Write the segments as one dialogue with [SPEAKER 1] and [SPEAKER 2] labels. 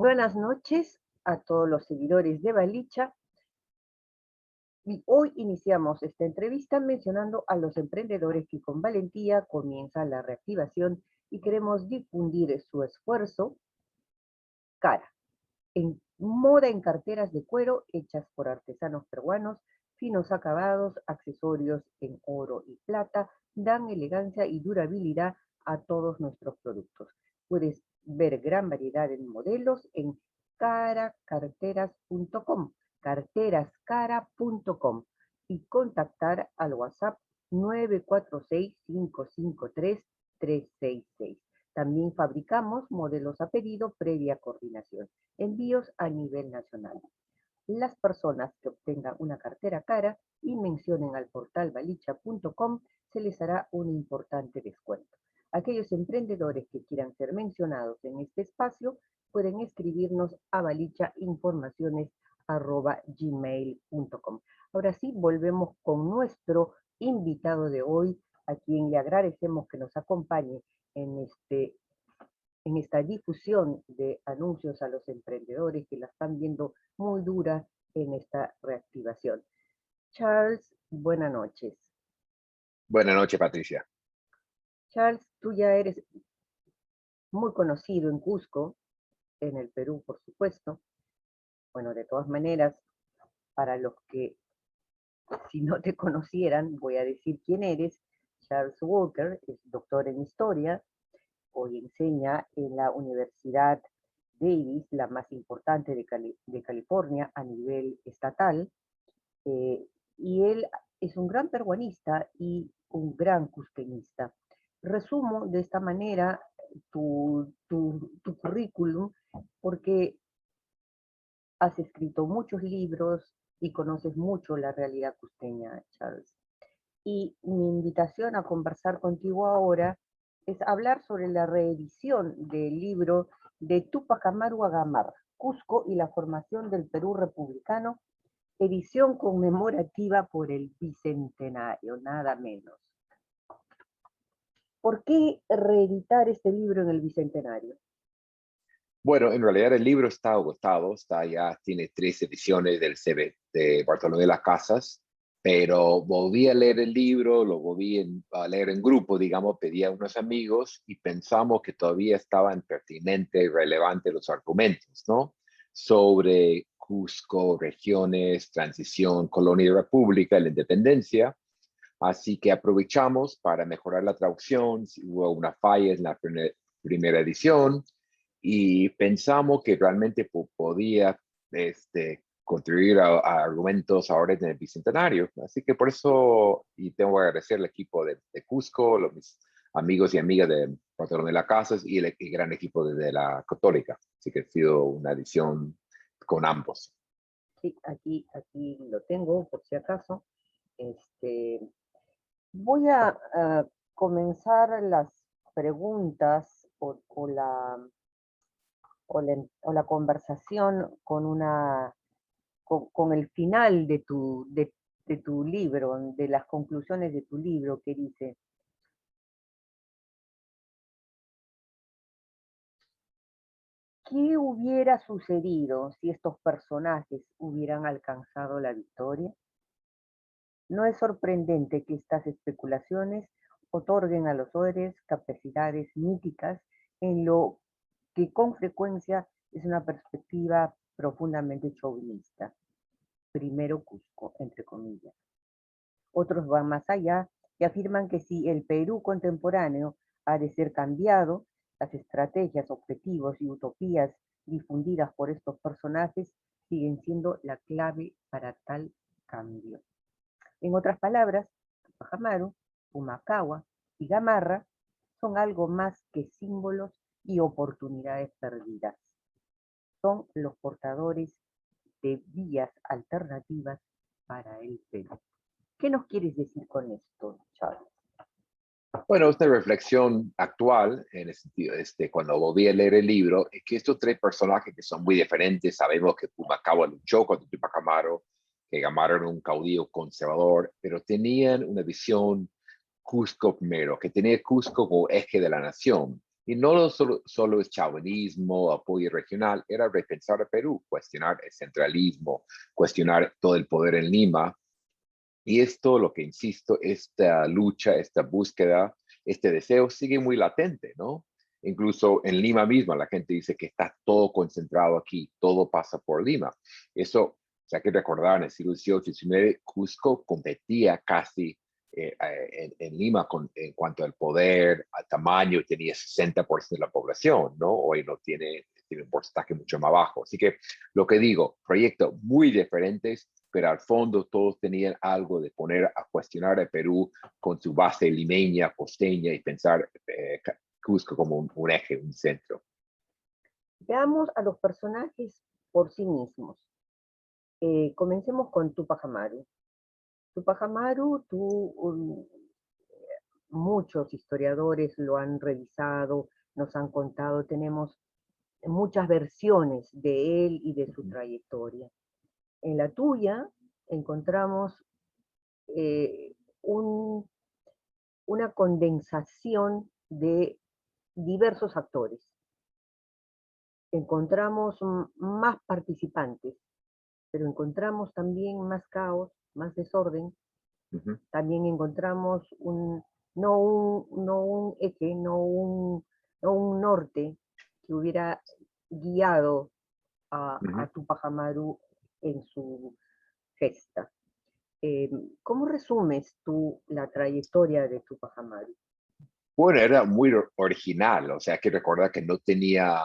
[SPEAKER 1] Buenas noches a todos los seguidores de Balicha. Y hoy iniciamos esta entrevista mencionando a los emprendedores que con valentía comienzan la reactivación y queremos difundir su esfuerzo cara en moda en carteras de cuero hechas por artesanos peruanos, finos acabados, accesorios en oro y plata, dan elegancia y durabilidad a todos nuestros productos. Puedes ver gran variedad en modelos en caracarteras.com, carterascara.com y contactar al WhatsApp 946-553-366. También fabricamos modelos a pedido previa coordinación. Envíos a nivel nacional. Las personas que obtengan una cartera cara y mencionen al portal balicha.com se les hará un importante descuento. Aquellos emprendedores que quieran ser mencionados en este espacio pueden escribirnos a balichainformaciones@gmail.com. Ahora sí, volvemos con nuestro invitado de hoy, a quien le agradecemos que nos acompañe en esta difusión de anuncios a los emprendedores que la están viendo muy dura en esta reactivación. Charles, buenas noches.
[SPEAKER 2] Buenas noches, Patricia.
[SPEAKER 1] Charles, tú ya eres muy conocido en Cusco, en el Perú, por supuesto. Bueno, de todas maneras, para los que si no te conocieran, voy a decir quién eres. Charles Walker es doctor en historia, hoy enseña en la Universidad Davis, la más importante de California a nivel estatal, y él es un gran peruanista y un gran cusqueñista. Resumo de esta manera tu currículum porque has escrito muchos libros y conoces mucho la realidad cusqueña, Charles. Y mi invitación a conversar contigo ahora es hablar sobre la reedición del libro de Túpac Amaru Agamar, Cusco y la formación del Perú republicano, edición conmemorativa por el bicentenario, nada menos. ¿Por qué reeditar este libro en el bicentenario?
[SPEAKER 2] Bueno, en realidad el libro está agotado, tiene 3 ediciones del CB de Bartolomé de las Casas, pero volví a leer el libro, lo volví a leer en grupo, digamos, pedí a unos amigos y pensamos que todavía estaban pertinentes y relevantes los argumentos, ¿no? Sobre Cusco, regiones, transición, colonia y república, la independencia. Así que aprovechamos para mejorar la traducción, si hubo una falla en la primera edición, y pensamos que realmente podía contribuir a argumentos ahora en el Bicentenario. Así que por eso, y tengo que agradecer al equipo de Cusco, mis amigos y amigas de Bartolomé de las Casas y el gran equipo de la Católica. Así que ha sido una edición con ambos.
[SPEAKER 1] Sí, aquí lo tengo, por si acaso. Voy a comenzar las preguntas o la conversación con el final de tu libro, de las conclusiones de tu libro, que dice: ¿qué hubiera sucedido si estos personajes hubieran alcanzado la victoria? No es sorprendente que estas especulaciones otorguen a los héroes capacidades míticas en lo que con frecuencia es una perspectiva profundamente chauvinista. Primero Cusco, entre comillas. Otros van más allá y afirman que si el Perú contemporáneo ha de ser cambiado, las estrategias, objetivos y utopías difundidas por estos personajes siguen siendo la clave para tal cambio. En otras palabras, Túpac Amaru, Pumacahua y Gamarra son algo más que símbolos y oportunidades perdidas. Son los portadores de vías alternativas para el Perú. ¿Qué nos quieres decir con esto, Charles?
[SPEAKER 2] Bueno, esta reflexión actual, en el sentido, cuando volví a leer el libro, es que estos 3 personajes que son muy diferentes, sabemos que Pumacahua luchó contra Túpac Amaru, que Gamarra era un caudillo conservador, pero tenían una visión Cusco primero, que tenía Cusco como eje de la nación. Y no solo es chauvinismo, apoyo regional, era repensar a Perú, cuestionar el centralismo, cuestionar todo el poder en Lima. Y esto, lo que insisto, esta lucha, esta búsqueda, este deseo sigue muy latente, ¿no? Incluso en Lima misma la gente dice que está todo concentrado aquí, todo pasa por Lima. Eso, o sea, hay que recordar, en el siglo XVIII y XIX, Cusco competía casi en Lima en cuanto al poder, al tamaño, tenía 60% de la población, ¿no? Hoy no tiene un porcentaje mucho más bajo. Así que lo que digo, proyectos muy diferentes, pero al fondo todos tenían algo de poner a cuestionar a Perú con su base limeña, costeña y pensar Cusco como un eje, un centro.
[SPEAKER 1] Veamos a los personajes por sí mismos. Comencemos con Tupac Amaru. Tupac Amaru, muchos historiadores lo han revisado, nos han contado, tenemos muchas versiones de él y de su trayectoria. En la tuya encontramos eh, un, una condensación de diversos actores. Encontramos más participantes, pero encontramos también más caos, más desorden. También encontramos no un eje, no un norte que hubiera guiado a Tupac Amaru en su gesta. Eh, ¿Cómo resumes tú la trayectoria de Tupac Amaru?
[SPEAKER 2] Bueno, era muy original, o sea, hay que recordar que no tenía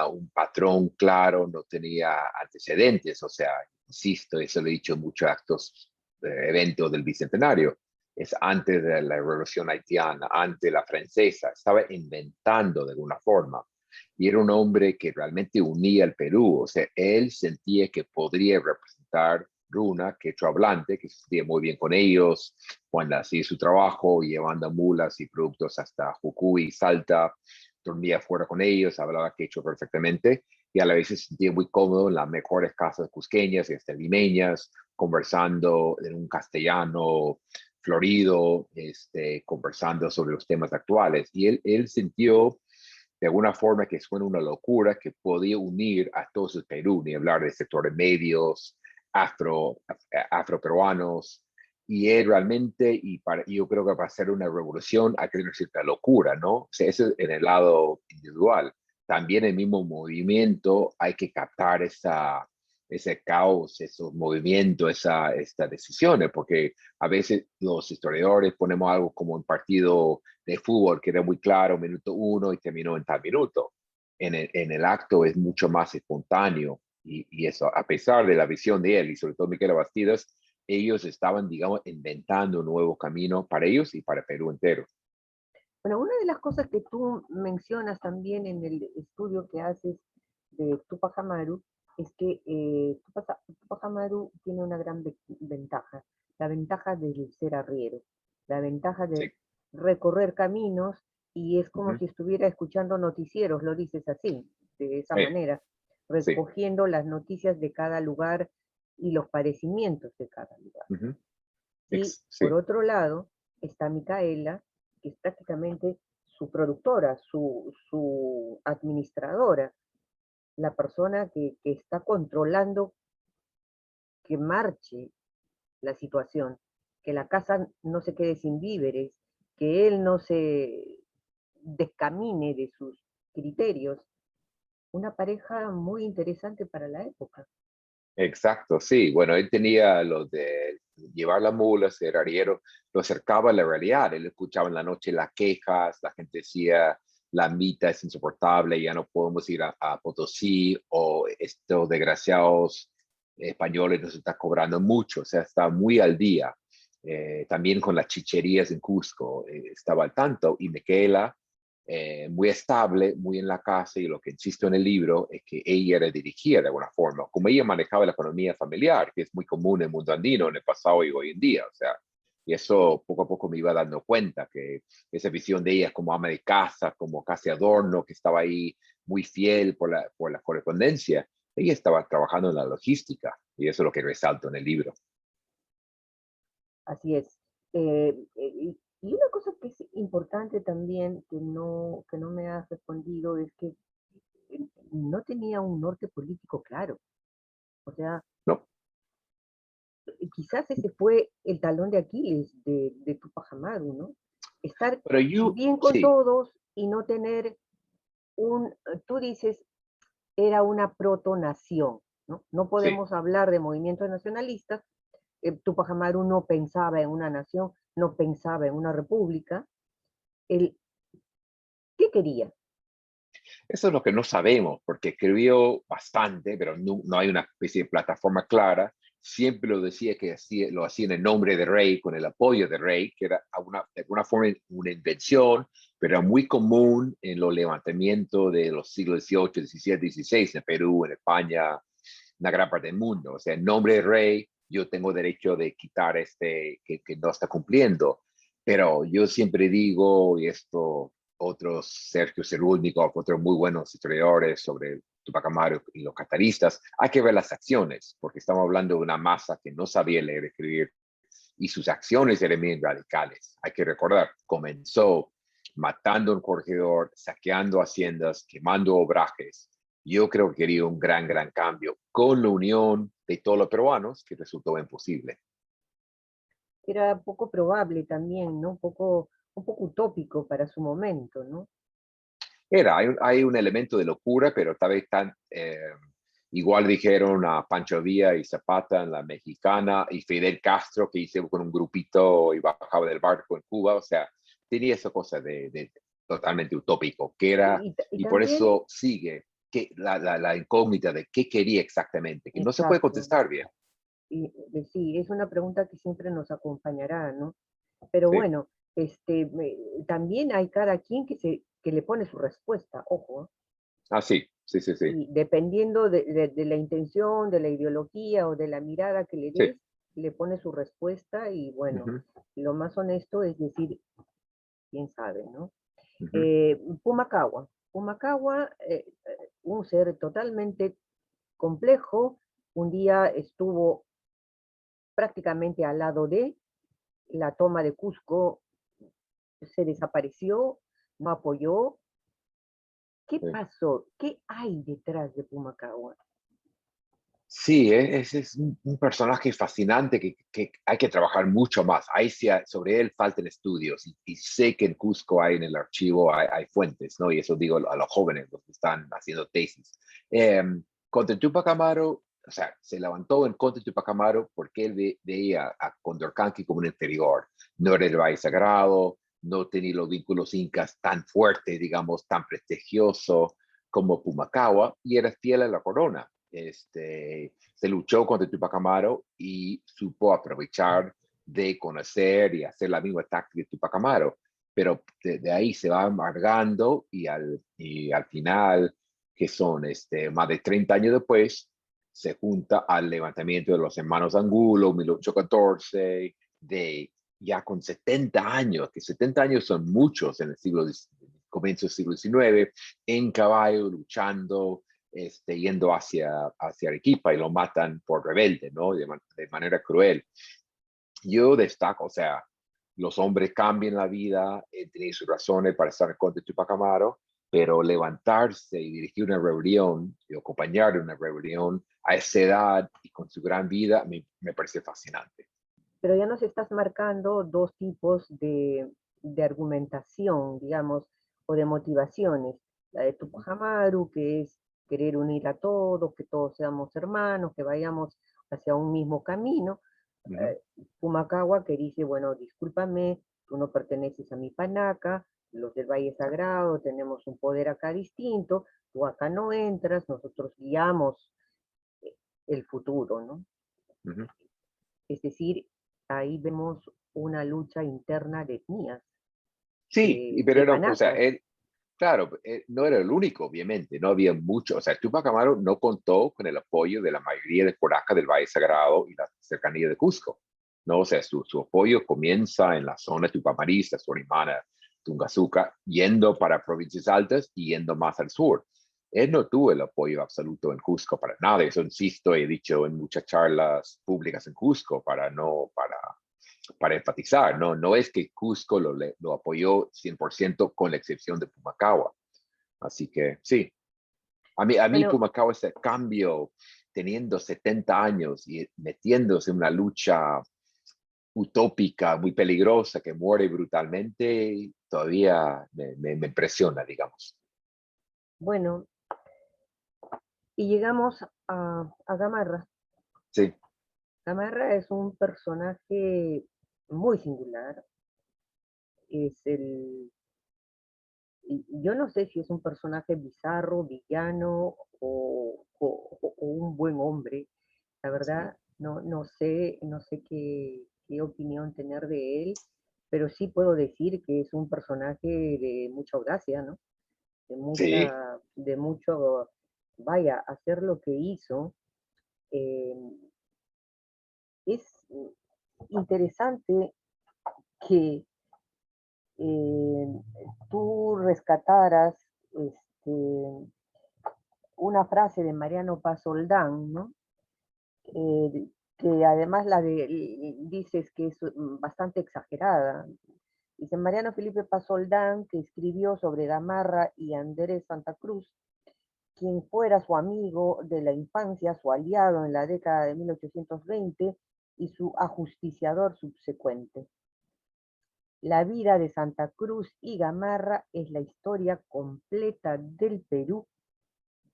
[SPEAKER 2] un patrón claro, no tenía antecedentes, o sea, insisto, eso lo he dicho en muchos actos, eventos del Bicentenario, es antes de la Revolución Haitiana, antes de la francesa, estaba inventando de alguna forma, y era un hombre que realmente unía al Perú, o sea, él sentía que podría representar Runa, quechua-hablante, que se sentía muy bien con ellos, cuando hacía su trabajo, llevando mulas y productos hasta Jujuy, Salta, dormía fuera con ellos, hablaba quechua perfectamente, y a la vez se sentía muy cómodo en las mejores casas cusqueñas y hasta limeñas, conversando en un castellano florido, conversando sobre los temas actuales. Y él sintió de alguna forma que suena una locura, que podía unir a todos el Perú, ni hablar de sectores medios, afroperuanos, y él realmente, yo creo que para hacer una revolución hay que tener cierta locura, ¿no? O sea, eso en el lado individual. También el mismo movimiento hay que captar ese caos, esos movimientos, estas decisiones, porque a veces los historiadores ponemos algo como un partido de fútbol que era muy claro, minuto 1 y terminó en tal minuto. En el acto es mucho más espontáneo y eso, a pesar de la visión de él y sobre todo Miquela Bastidas, ellos estaban, digamos, inventando un nuevo camino para ellos y para Perú entero.
[SPEAKER 1] Bueno, una de las cosas que tú mencionas también en el estudio que haces de Tupac Amaru es que Tupac Amaru tiene una gran ventaja, la ventaja del ser arriero, la ventaja
[SPEAKER 2] Sí.
[SPEAKER 1] de recorrer caminos y es como
[SPEAKER 2] Ujú.
[SPEAKER 1] si estuviera escuchando noticieros, lo dices así, de esa manera,
[SPEAKER 2] Sí.
[SPEAKER 1] recogiendo las noticias de cada lugar y los padecimientos de cada lugar.
[SPEAKER 2] Ujú.
[SPEAKER 1] Y por
[SPEAKER 2] Sí.
[SPEAKER 1] otro lado está Micaela, que es prácticamente su productora, su administradora, la persona que está controlando que marche la situación, que la casa no se quede sin víveres, que él no se descamine de sus criterios. Una pareja muy interesante para la época.
[SPEAKER 2] Exacto, sí. Bueno, él tenía lo de llevar la mula, ser arriero, lo acercaba a la realidad. Él escuchaba en la noche las quejas, la gente decía, la mitad es insoportable, ya no podemos ir a Potosí, o estos desgraciados españoles nos están cobrando mucho, o sea, está muy al día. También con las chicherías en Cusco, estaba al tanto, y Miquela muy estable, muy en la casa, y lo que insisto en el libro es que ella era dirigida de alguna forma, como ella manejaba la economía familiar, que es muy común en el mundo andino en el pasado y hoy en día, o sea, y eso poco a poco me iba dando cuenta, que esa visión de ella como ama de casa, como casi adorno, que estaba ahí muy fiel por la correspondencia, ella estaba trabajando en la logística, y eso es lo que resalto en el libro.
[SPEAKER 1] Así es. Eh, eh, Y una cosa que es importante también, que no me has respondido, es que no tenía un norte político claro. O sea,
[SPEAKER 2] No,
[SPEAKER 1] quizás ese fue el talón de Aquiles de Tupac Amaru, ¿no? Estar
[SPEAKER 2] pero yo,
[SPEAKER 1] bien con
[SPEAKER 2] sí,
[SPEAKER 1] todos y no tener tú dices, era una protonación, ¿no? No
[SPEAKER 2] sí.
[SPEAKER 1] podemos hablar de movimientos nacionalistas. Tupac Amaru no pensaba en una nación, no pensaba en una república. Él, ¿qué quería?
[SPEAKER 2] Eso es lo que no sabemos, porque escribió bastante, pero no hay una especie de plataforma clara. Siempre lo decía que lo hacía en el nombre de rey, con el apoyo de rey, que era de alguna forma una invención, pero era muy común en los levantamientos de los siglos XVIII, XVII, XVI, en Perú, en España, en una gran parte del mundo. O sea, en nombre de rey, yo tengo derecho de quitar que no está cumpliendo. Pero yo siempre digo, y esto otros, Sergio Cerúlnikov, otros muy buenos historiadores sobre Tupac Amaru y los cataristas, hay que ver las acciones, porque estamos hablando de una masa que no sabía leer y escribir, y sus acciones eran bien radicales. Hay que recordar, comenzó matando a un corregidor, saqueando haciendas, quemando obrajes. Yo creo que quería un gran cambio con la unión de todos los peruanos, que resultó imposible.
[SPEAKER 1] Era poco probable también, ¿no? Un poco utópico para su momento, ¿no?
[SPEAKER 2] Hay un elemento de locura, pero tal vez igual dijeron a Pancho Villa y Zapata en la Mexicana y Fidel Castro que hizo con un grupito y bajaba del barco en Cuba, o sea, tenía esa cosa de totalmente utópico, que era,
[SPEAKER 1] Y
[SPEAKER 2] y por
[SPEAKER 1] también,
[SPEAKER 2] eso sigue que la incógnita de qué quería exactamente, que no se puede
[SPEAKER 1] exacto,
[SPEAKER 2] contestar bien.
[SPEAKER 1] sí, es una pregunta que siempre nos acompañará, ¿no? Pero
[SPEAKER 2] Sí,
[SPEAKER 1] bueno, también hay cada quien que le pone su respuesta, ojo, ¿eh?
[SPEAKER 2] ah, sí, sí, sí, sí,
[SPEAKER 1] Y dependiendo de la intención, de la ideología o de la mirada que le
[SPEAKER 2] sí.
[SPEAKER 1] des, le pone su respuesta y bueno,
[SPEAKER 2] Ujú,
[SPEAKER 1] lo más honesto es decir, quién sabe, ¿no?
[SPEAKER 2] ujú,
[SPEAKER 1] Pumacagua, un ser totalmente complejo, un día estuvo prácticamente al lado de la toma de Cusco, se desapareció, no apoyó. ¿Qué
[SPEAKER 2] sí.
[SPEAKER 1] pasó? ¿Qué hay detrás de Pumacagua?
[SPEAKER 2] Sí, es un personaje fascinante que hay que trabajar mucho más. Ahí sí, sobre él faltan estudios y sé que en Cusco hay en el archivo, hay fuentes, ¿no? Y eso digo a los jóvenes, los que están haciendo tesis. Contra Tupac Amaru, o sea, se levantó en contra de Tupac Amaru porque él veía a Condorcanqui como un inferior. No era el Valle Sagrado, no tenía los vínculos incas tan fuertes, digamos, tan prestigioso como Pumacahua y era fiel a la corona. Se luchó contra Tupac Amaru y supo aprovechar de conocer y hacer la misma táctica de Tupac Amaru, pero de ahí se va amargando y al final, que son más de 30 años después, se junta al levantamiento de los hermanos Angulo, 1814, de ya con 70 años, que 70 años son muchos en el comienzo del siglo XIX, en caballo, luchando, yendo hacia Arequipa y lo matan por rebelde, ¿no? De manera cruel. Yo destaco, o sea, los hombres cambian la vida, tienen sus razones para estar en contra de Tupac Amaru, pero levantarse y dirigir una rebelión y acompañar una rebelión a esa edad y con su gran vida me parece fascinante.
[SPEAKER 1] Pero ya nos estás marcando dos tipos de argumentación, digamos, o de motivaciones. La de Tupac Amaru, que es querer unir a todos, que todos seamos hermanos, que vayamos hacia un mismo camino.
[SPEAKER 2] Uh -huh,
[SPEAKER 1] Pumacagua, que dice, bueno, discúlpame, tú no perteneces a mi panaca, los del Valle Sagrado tenemos un poder acá distinto, tú acá no entras, nosotros guiamos el futuro, ¿no?
[SPEAKER 2] uh -huh.
[SPEAKER 1] Es decir, ahí vemos una lucha interna de etnias,
[SPEAKER 2] Sí, pero
[SPEAKER 1] de
[SPEAKER 2] era, o sea,
[SPEAKER 1] panacas.
[SPEAKER 2] claro, no era el único, obviamente, no había mucho, o sea, Tupac Amaru no contó con el apoyo de la mayoría de Coraca del Valle Sagrado y la cercanía de Cusco, ¿no? O sea, su apoyo comienza en la zona tupamarista, Sorimana, Tungazuca, yendo para provincias altas y yendo más al sur. Él no tuvo el apoyo absoluto en Cusco para nada, eso insisto, he dicho en muchas charlas públicas en Cusco, para para enfatizar, ¿no? No es que Cusco lo apoyó 100% con la excepción de Pumacahua. Así que sí, a mí
[SPEAKER 1] Bueno,
[SPEAKER 2] Pumacahua ese cambio, teniendo 70 años y metiéndose en una lucha utópica, muy peligrosa, que muere brutalmente, todavía me impresiona, digamos.
[SPEAKER 1] bueno, y llegamos a Gamarra.
[SPEAKER 2] Sí,
[SPEAKER 1] Gamarra es un personaje muy singular. Es el, y yo no sé si es un personaje bizarro, villano o un buen hombre. La
[SPEAKER 2] sí,
[SPEAKER 1] verdad, no sé qué opinión tener de él, pero sí puedo decir que es un personaje de mucha audacia, ¿no?
[SPEAKER 2] sí,
[SPEAKER 1] De mucho, vaya, hacer lo que hizo. eh, es interesante que eh, tú rescataras este, una frase de Mariano Pasoldán, ¿no? Que además dices que es bastante exagerada. Dice Mariano Felipe Pasoldán, que escribió sobre Gamarra y Andrés Santa Cruz, quien fuera su amigo de la infancia, su aliado en la década de 1820 y su ajusticiador subsecuente. La vida de Santa Cruz y Gamarra es la historia completa del Perú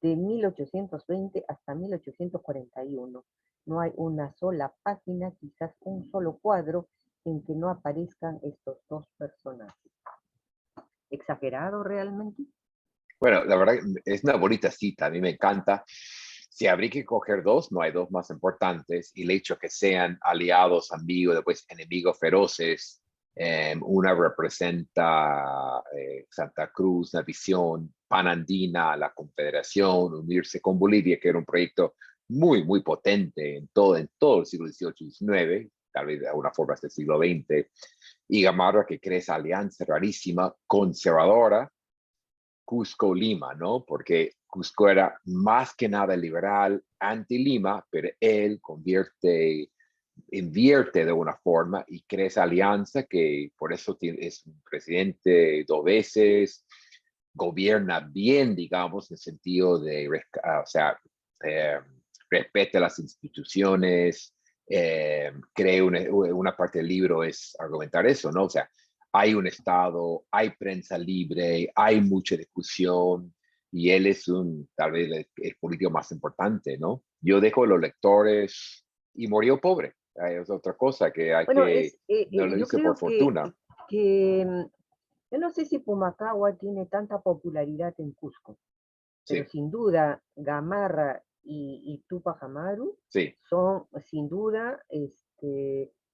[SPEAKER 1] de 1820 hasta 1841. No hay una sola página, quizás un solo cuadro, en que no aparezcan estos dos personajes. ¿Exagerado realmente?
[SPEAKER 2] bueno, la verdad es una bonita cita, a mí me encanta. Si habría que coger dos, no hay dos más importantes, y el hecho que sean aliados, amigos, después enemigos feroces, una representa Santa Cruz, una visión panandina, la confederación, unirse con Bolivia, que era un proyecto muy, muy potente en todo el siglo XVIII y XIX, tal vez de alguna forma hasta el siglo XX, y Gamarra que crea esa alianza rarísima, conservadora, Cusco-Lima, ¿no? Porque Cusco era más que nada liberal, anti-Lima, pero él invierte de una forma y crea esa alianza que por eso es un presidente 2 veces, gobierna bien, digamos, en el sentido de, o sea, eh, respeta las instituciones, cree una parte del libro es argumentar eso, ¿no? O sea, hay un Estado, hay prensa libre, hay mucha discusión y él es tal vez el político más importante, ¿no? Yo dejo a los lectores y murió pobre. Es otra cosa que
[SPEAKER 1] Bueno,
[SPEAKER 2] no lo
[SPEAKER 1] yo
[SPEAKER 2] hice por
[SPEAKER 1] creo
[SPEAKER 2] fortuna.
[SPEAKER 1] que yo no sé si Pumacahua tiene tanta popularidad en Cusco, pero
[SPEAKER 2] Sí,
[SPEAKER 1] sin duda Gamarra y Tupac Amaru
[SPEAKER 2] sí,
[SPEAKER 1] son sin duda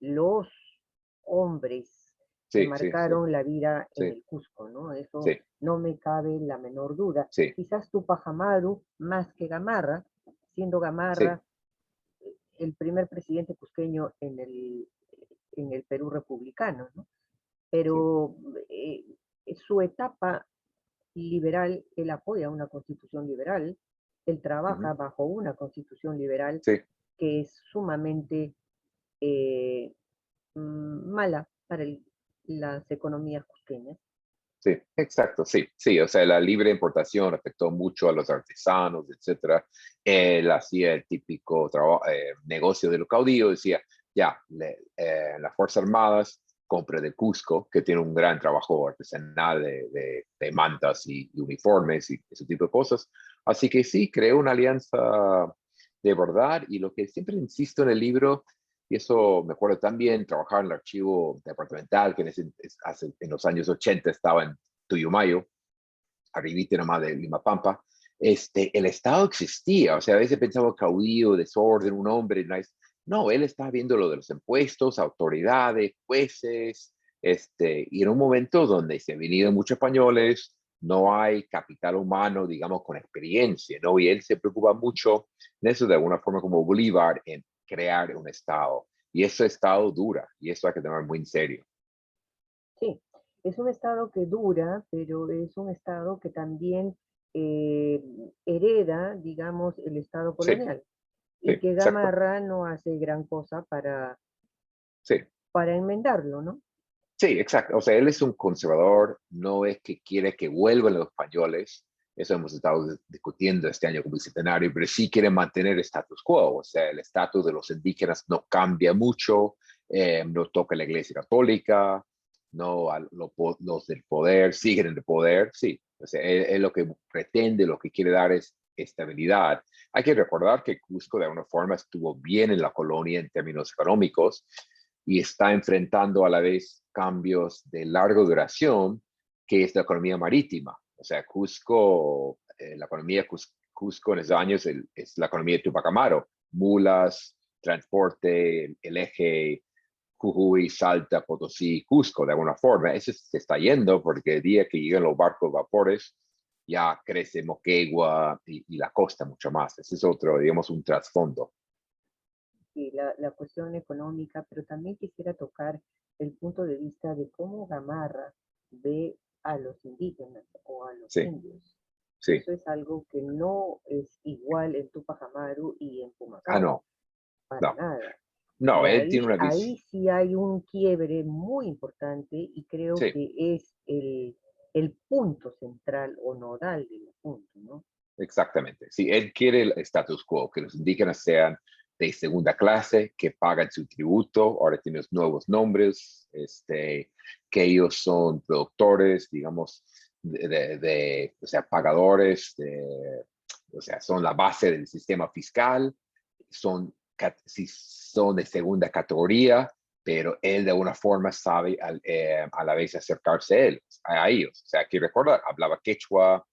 [SPEAKER 1] los hombres que
[SPEAKER 2] sí, sí, sí,
[SPEAKER 1] marcaron la vida en
[SPEAKER 2] sí,
[SPEAKER 1] el Cusco, ¿no? Eso
[SPEAKER 2] sí,
[SPEAKER 1] no me cabe la menor duda.
[SPEAKER 2] sí,
[SPEAKER 1] Quizás Tupac Amaru más que Gamarra, siendo
[SPEAKER 2] sí.
[SPEAKER 1] Gamarra el primer presidente cusqueño en el Perú republicano, ¿no?
[SPEAKER 2] Sí.
[SPEAKER 1] Pero su etapa liberal, él apoya una constitución liberal, él trabaja
[SPEAKER 2] Ujú.
[SPEAKER 1] bajo una constitución liberal
[SPEAKER 2] Sí,
[SPEAKER 1] que es sumamente eh, mala para las economías cusqueñas.
[SPEAKER 2] sí, exacto, sí, sí, o sea, la libre importación afectó mucho a los artesanos, etcétera. Él hacía el típico negocio de los caudillos, decía, ya, las Fuerzas Armadas compre de Cusco, que tiene un gran trabajo artesanal de mantas y uniformes y ese tipo de cosas. Así que sí, creó una alianza de verdad y lo que siempre insisto en el libro. Y eso me acuerdo también, trabajar en el archivo departamental, que en los años 80 estaba en Tuyumayo, arribita nomás de Limapampa. El Estado existía, o sea, a veces pensaba caudillo, desorden, un hombre, no, él estaba viendo lo de los impuestos, autoridades, jueces, y en un momento donde se han venido muchos españoles, no hay capital humano, digamos, con experiencia, ¿no? Y él se preocupa mucho en eso, de alguna forma, como Bolívar, en crear un Estado. Y ese Estado dura, y eso hay que tomar muy en serio.
[SPEAKER 1] Sí, es un Estado que dura, pero es un Estado que también eh, hereda, digamos, el Estado
[SPEAKER 2] Sí,
[SPEAKER 1] colonial
[SPEAKER 2] sí,
[SPEAKER 1] y que
[SPEAKER 2] exacto.
[SPEAKER 1] Gamarra no hace gran cosa
[SPEAKER 2] Sí,
[SPEAKER 1] para enmendarlo, ¿no?
[SPEAKER 2] Sí, exacto. O sea, él es un conservador, no es que quiere que vuelvan los españoles. Eso hemos estado discutiendo este año como bicentenario, pero sí quiere mantener el status quo. O sea, el estatus de los indígenas no cambia mucho, no toca la Iglesia Católica, no los del poder siguen en el poder. Sí, o sea, él lo que pretende, lo que quiere dar es estabilidad. Hay que recordar que Cusco de alguna forma estuvo bien en la colonia en términos económicos y está enfrentando a la vez cambios de larga duración, que es la economía marítima. O sea, Cusco, la economía de Cusco en esos años es la economía de Tupac Amaru, mulas, transporte, el eje Jujuy, Salta, Potosí, Cusco, de alguna forma. Eso se está yendo porque el día que llegan los barcos vapores, ya crece Moquegua y la costa mucho más. Ese es otro, digamos, un trasfondo.
[SPEAKER 1] Y la cuestión económica, pero también quisiera tocar el punto de vista de cómo Gamarra ve a los indígenas o a los
[SPEAKER 2] Sí,
[SPEAKER 1] indios.
[SPEAKER 2] sí.
[SPEAKER 1] Eso es algo que no es igual en Tupac Amaru y en
[SPEAKER 2] Ah,
[SPEAKER 1] Pumacao,
[SPEAKER 2] no,
[SPEAKER 1] para
[SPEAKER 2] no.
[SPEAKER 1] nada.
[SPEAKER 2] No,
[SPEAKER 1] Y
[SPEAKER 2] él tiene una visión.
[SPEAKER 1] ahí sí hay un quiebre muy importante y creo
[SPEAKER 2] Sí,
[SPEAKER 1] que es el punto central o nodal del asunto, ¿no?
[SPEAKER 2] exactamente. Sí, él quiere el status quo, que los indígenas sean de segunda clase, que pagan su tributo, ahora tienen nuevos nombres, que ellos son productores, digamos, o sea, pagadores, o sea, son la base del sistema fiscal, sí, son de segunda categoría, pero él de alguna forma sabe a la vez acercarse a ellos. O sea, hay que recordar, hablaba quechua,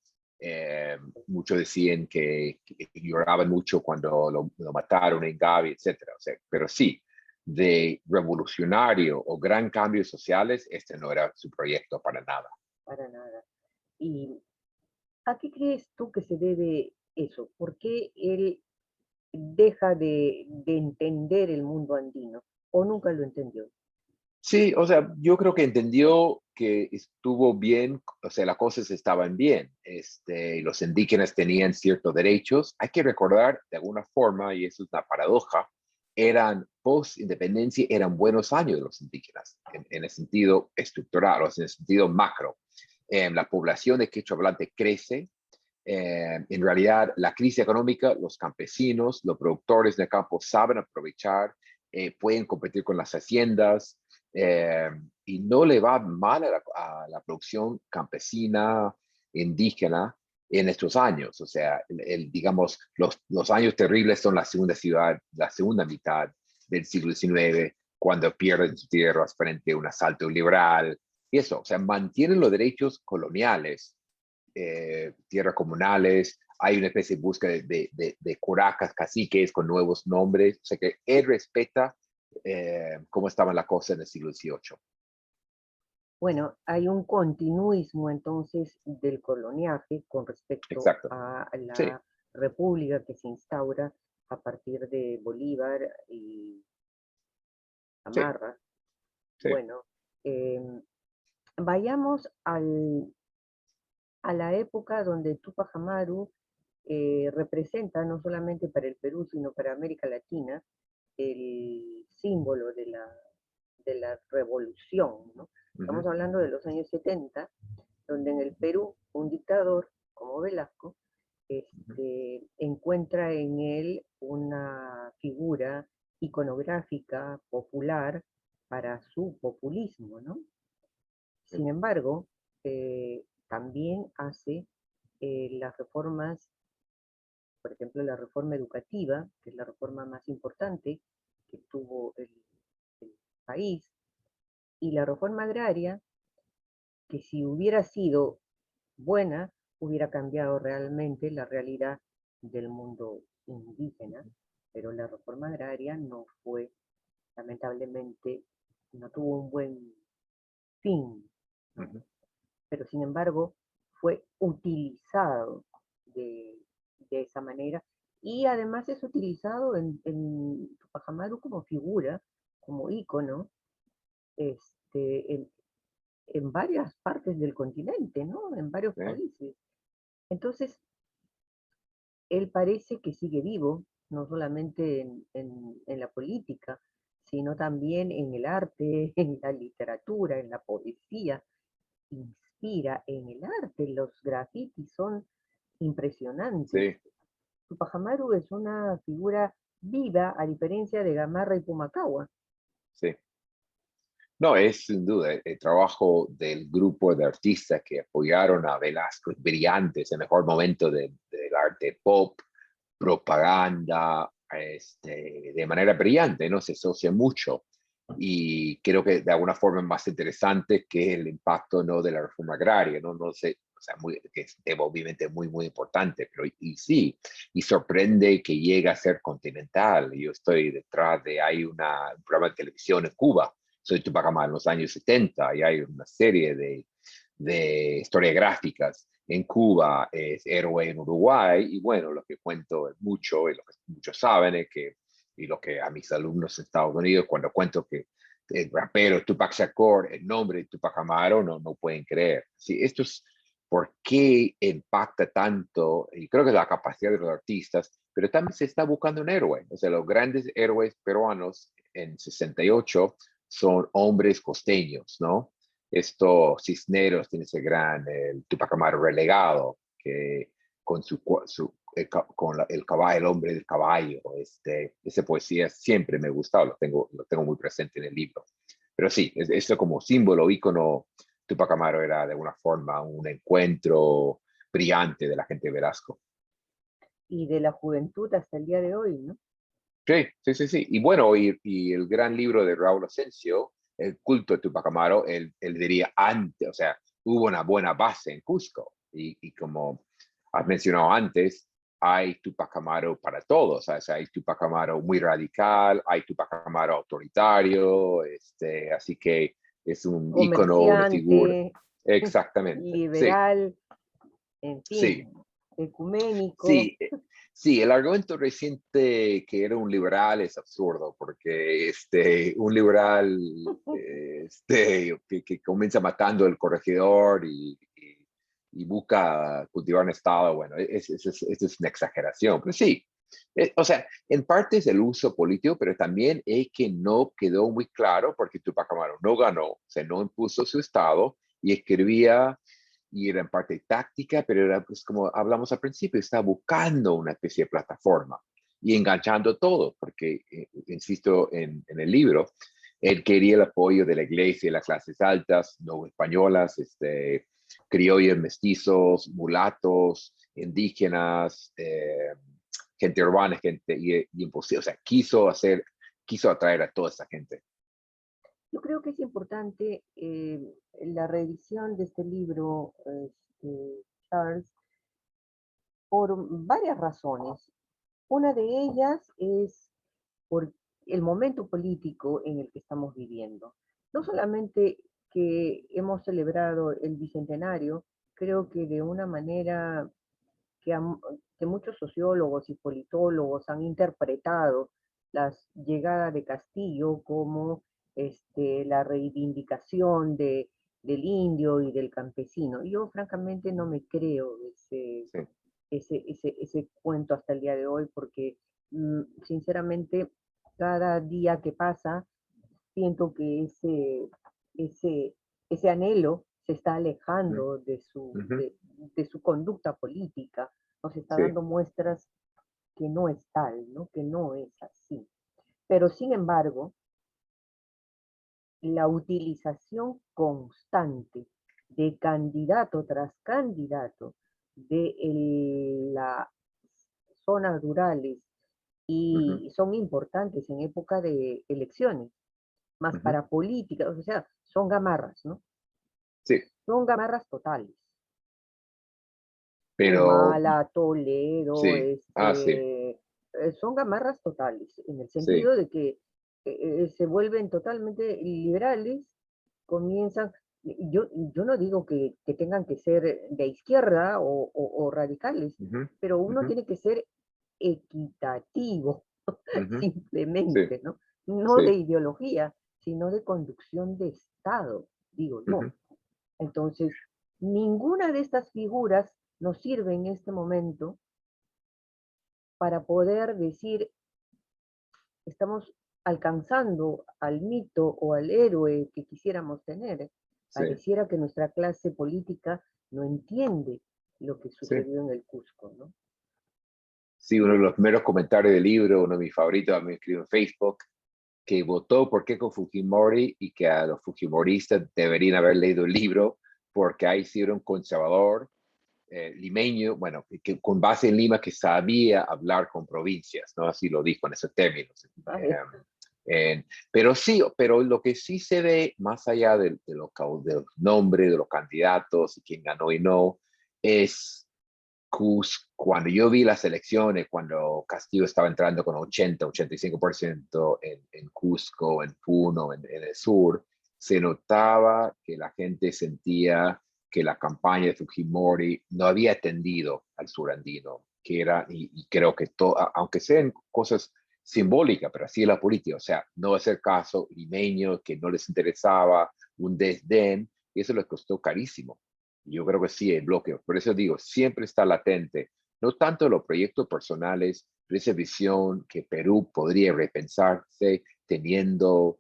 [SPEAKER 2] muchos decían que lloraban mucho cuando lo mataron en Gavi, etcétera. O sea, pero sí, de revolucionario o gran cambios sociales, este no era su proyecto para nada.
[SPEAKER 1] Para nada. ¿Y a qué crees tú que se debe eso? ¿Por qué él deja de entender el mundo andino? ¿O nunca lo entendió?
[SPEAKER 2] Sí, o sea, yo creo que entendió que estuvo bien, o sea, las cosas estaban bien. Los indígenas tenían ciertos derechos. Hay que recordar, de alguna forma, y eso es una paradoja, eran post-independencia, eran buenos años de los indígenas, en el sentido estructural, o sea, en el sentido macro. La población de quechua hablante crece. En realidad, la crisis económica, los campesinos, los productores de campo saben aprovechar, pueden competir con las haciendas, eh, y no le va mal a la producción campesina, indígena en estos años. O sea, digamos, los años terribles son la segunda mitad del siglo XIX, cuando pierden sus tierras frente a un asalto liberal. Y eso, o sea, mantienen los derechos coloniales, tierras comunales, hay una especie de búsqueda de curacas, caciques con nuevos nombres, o sea que él respeta cómo estaba la cosa en el siglo XVIII.
[SPEAKER 1] Bueno, hay un continuismo entonces del coloniaje con respecto
[SPEAKER 2] Exacto.
[SPEAKER 1] a
[SPEAKER 2] Sí,
[SPEAKER 1] la república que se instaura a partir de Bolívar y
[SPEAKER 2] sí,
[SPEAKER 1] Gamarra.
[SPEAKER 2] sí.
[SPEAKER 1] Bueno, vayamos a la época donde Tupac Amaru representa no solamente para el Perú, sino para América Latina, el símbolo de la revolución, ¿no? Estamos
[SPEAKER 2] Ujú,
[SPEAKER 1] hablando de los años 70, donde en el Perú un dictador como Velasco
[SPEAKER 2] ujú,
[SPEAKER 1] encuentra en él una figura iconográfica, popular, para su populismo, ¿no?
[SPEAKER 2] sí,
[SPEAKER 1] Sin embargo, también hace las reformas, por ejemplo, la reforma educativa, que es la reforma más importante que tuvo el país, y la reforma agraria, que si hubiera sido buena, hubiera cambiado realmente la realidad del mundo indígena, pero la reforma agraria no fue, lamentablemente, no tuvo un buen fin, ¿no?
[SPEAKER 2] ujú,
[SPEAKER 1] Pero sin embargo fue utilizado de, de esa manera y además es utilizado en Tupac Amaru como figura, como ícono, en, en varias partes del continente, ¿no? En varios
[SPEAKER 2] sí,
[SPEAKER 1] países. Entonces, él parece que sigue vivo, no solamente en la política, sino también en el arte, en la literatura, en la poesía. Inspira en el arte. Los grafitis son impresionantes.
[SPEAKER 2] sí,
[SPEAKER 1] Tupac Amaru es una figura viva, a diferencia de Gamarra y Pumacahua.
[SPEAKER 2] sí. No, es sin duda el trabajo del grupo de artistas que apoyaron a Velasco, brillantes, el mejor momento del arte pop, propaganda, de manera brillante, ¿no? Se asocia mucho. Y creo que de alguna forma es más interesante que el impacto, ¿no?, de la reforma agraria, ¿no? No sé, o sea, que es obviamente muy, muy importante, pero y sí, y sorprende que llegue a ser continental. Yo estoy detrás hay un programa de televisión en Cuba, soy Tupac Amaru en los años 70, y hay una serie de historias gráficas en Cuba, es héroe en Uruguay, y bueno, lo que cuento es mucho, y lo que muchos saben es que, y lo que a mis alumnos en Estados Unidos, cuando cuento que el rapero Tupac Shakur, el nombre de Tupac Amaru, no pueden creer. Sí, esto es por qué impacta tanto, y creo que es la capacidad de los artistas, pero también se está buscando un héroe. O sea, los grandes héroes peruanos en 68 son hombres costeños, ¿no? Esto, Cisneros tiene ese gran, el Tupac Amaru relegado, que con el caballo, el hombre del caballo, esa poesía siempre me ha gustado, lo tengo muy presente en el libro. Pero sí, esto como símbolo, ícono, Tupac Amaru era de alguna forma un encuentro brillante de la gente de Velasco.
[SPEAKER 1] Y de la juventud hasta el día de hoy, ¿no?
[SPEAKER 2] Sí, sí, sí, sí. Y bueno, y el gran libro de Raúl Asensio, El culto de Tupac Amaru, él diría antes, o sea, hubo una buena base en Cusco. Y como has mencionado antes, hay Tupac Amaru para todos. O sea, hay Tupac Amaru muy radical, hay Tupac Amaru autoritario, así que es un ícono, una figura.
[SPEAKER 1] Comerciante,
[SPEAKER 2] Exactamente. Sí,
[SPEAKER 1] liberal, en
[SPEAKER 2] sí.
[SPEAKER 1] fin, ecuménico.
[SPEAKER 2] Sí, sí, el argumento reciente que era un liberal es absurdo, porque un liberal que comienza matando al corregidor y busca cultivar un estado, bueno, es una exageración, pero sí, o sea, en parte es el uso político, pero también es que no quedó muy claro, porque Tupac Amaru no ganó, o sea, no impuso su estado y escribía y era en parte táctica, pero era pues como hablamos al principio, estaba buscando una especie de plataforma y enganchando todo, porque, insisto en el libro, él quería el apoyo de la iglesia y las clases altas, no españolas, criollos, mestizos, mulatos, indígenas, gente urbana, gente y imposible, o sea, quiso atraer a toda esa gente.
[SPEAKER 1] Yo creo que es importante la reedición de este libro, Charles, por varias razones. Una de ellas es por el momento político en el que estamos viviendo. No solamente que hemos celebrado el bicentenario, creo que de una manera que, que muchos sociólogos y politólogos han interpretado la llegada de Castillo como la reivindicación del indio y del campesino. Yo francamente no me creo
[SPEAKER 2] Sí.
[SPEAKER 1] ese cuento hasta el día de hoy porque sinceramente cada día que pasa siento que ese, ese anhelo se está
[SPEAKER 2] Ujú,
[SPEAKER 1] alejando
[SPEAKER 2] ujú,
[SPEAKER 1] de su conducta política, nos está
[SPEAKER 2] sí.
[SPEAKER 1] dando muestras que no es tal, ¿no? Que no es así. Pero sin embargo, la utilización constante de candidato tras candidato de las zonas rurales
[SPEAKER 2] Ujú,
[SPEAKER 1] y son importantes en época de elecciones, más
[SPEAKER 2] ujú,
[SPEAKER 1] para política, o sea, son gamarras, ¿no?
[SPEAKER 2] sí.
[SPEAKER 1] Son gamarras totales.
[SPEAKER 2] Pero
[SPEAKER 1] Humala, Toledo,
[SPEAKER 2] sí. Ah, sí.
[SPEAKER 1] son gamarras totales, en el
[SPEAKER 2] Sí.
[SPEAKER 1] sentido de que se vuelven totalmente liberales, comienzan, yo no digo que tengan que ser de izquierda o radicales,
[SPEAKER 2] Ujú,
[SPEAKER 1] pero uno
[SPEAKER 2] ujú,
[SPEAKER 1] tiene que ser equitativo,
[SPEAKER 2] ujú, sí.
[SPEAKER 1] simplemente, ¿no? No de
[SPEAKER 2] Sí.
[SPEAKER 1] ideología, sino de conducción de Estado, digo yo.
[SPEAKER 2] Ujú,
[SPEAKER 1] Entonces, ninguna de estas figuras nos sirve en este momento para poder decir, estamos alcanzando al mito o al héroe que quisiéramos tener.
[SPEAKER 2] sí,
[SPEAKER 1] Pareciera que nuestra clase política no entiende lo que
[SPEAKER 2] sí.
[SPEAKER 1] sucedió en el Cusco, ¿no?
[SPEAKER 2] Sí, uno de los primeros comentarios del libro, uno de mis favoritos, me escribió en Facebook, que votó por Keiko Fujimori y que a los fujimoristas deberían haber leído el libro porque ahí sí era un conservador limeño, bueno, que con base en Lima, que sabía hablar con provincias, ¿no? Así lo dijo en esos términos.
[SPEAKER 1] Vale.
[SPEAKER 2] Pero sí, pero lo que sí se ve, más allá de los nombres, de los candidatos y quién ganó y no, es cuando yo vi las elecciones, cuando Castillo estaba entrando con 80-85% en Cusco, en Puno, en el sur, se notaba que la gente sentía que la campaña de Fujimori no había atendido al sur andino, que era, y creo que aunque sean cosas simbólicas, pero así es la política, o sea, no hacer caso limeños que no les interesaba, un desdén, y eso les costó carísimo. Yo creo que sí, el bloqueo. Por eso digo, siempre está latente, no tanto los proyectos personales, pero esa visión que Perú podría repensarse teniendo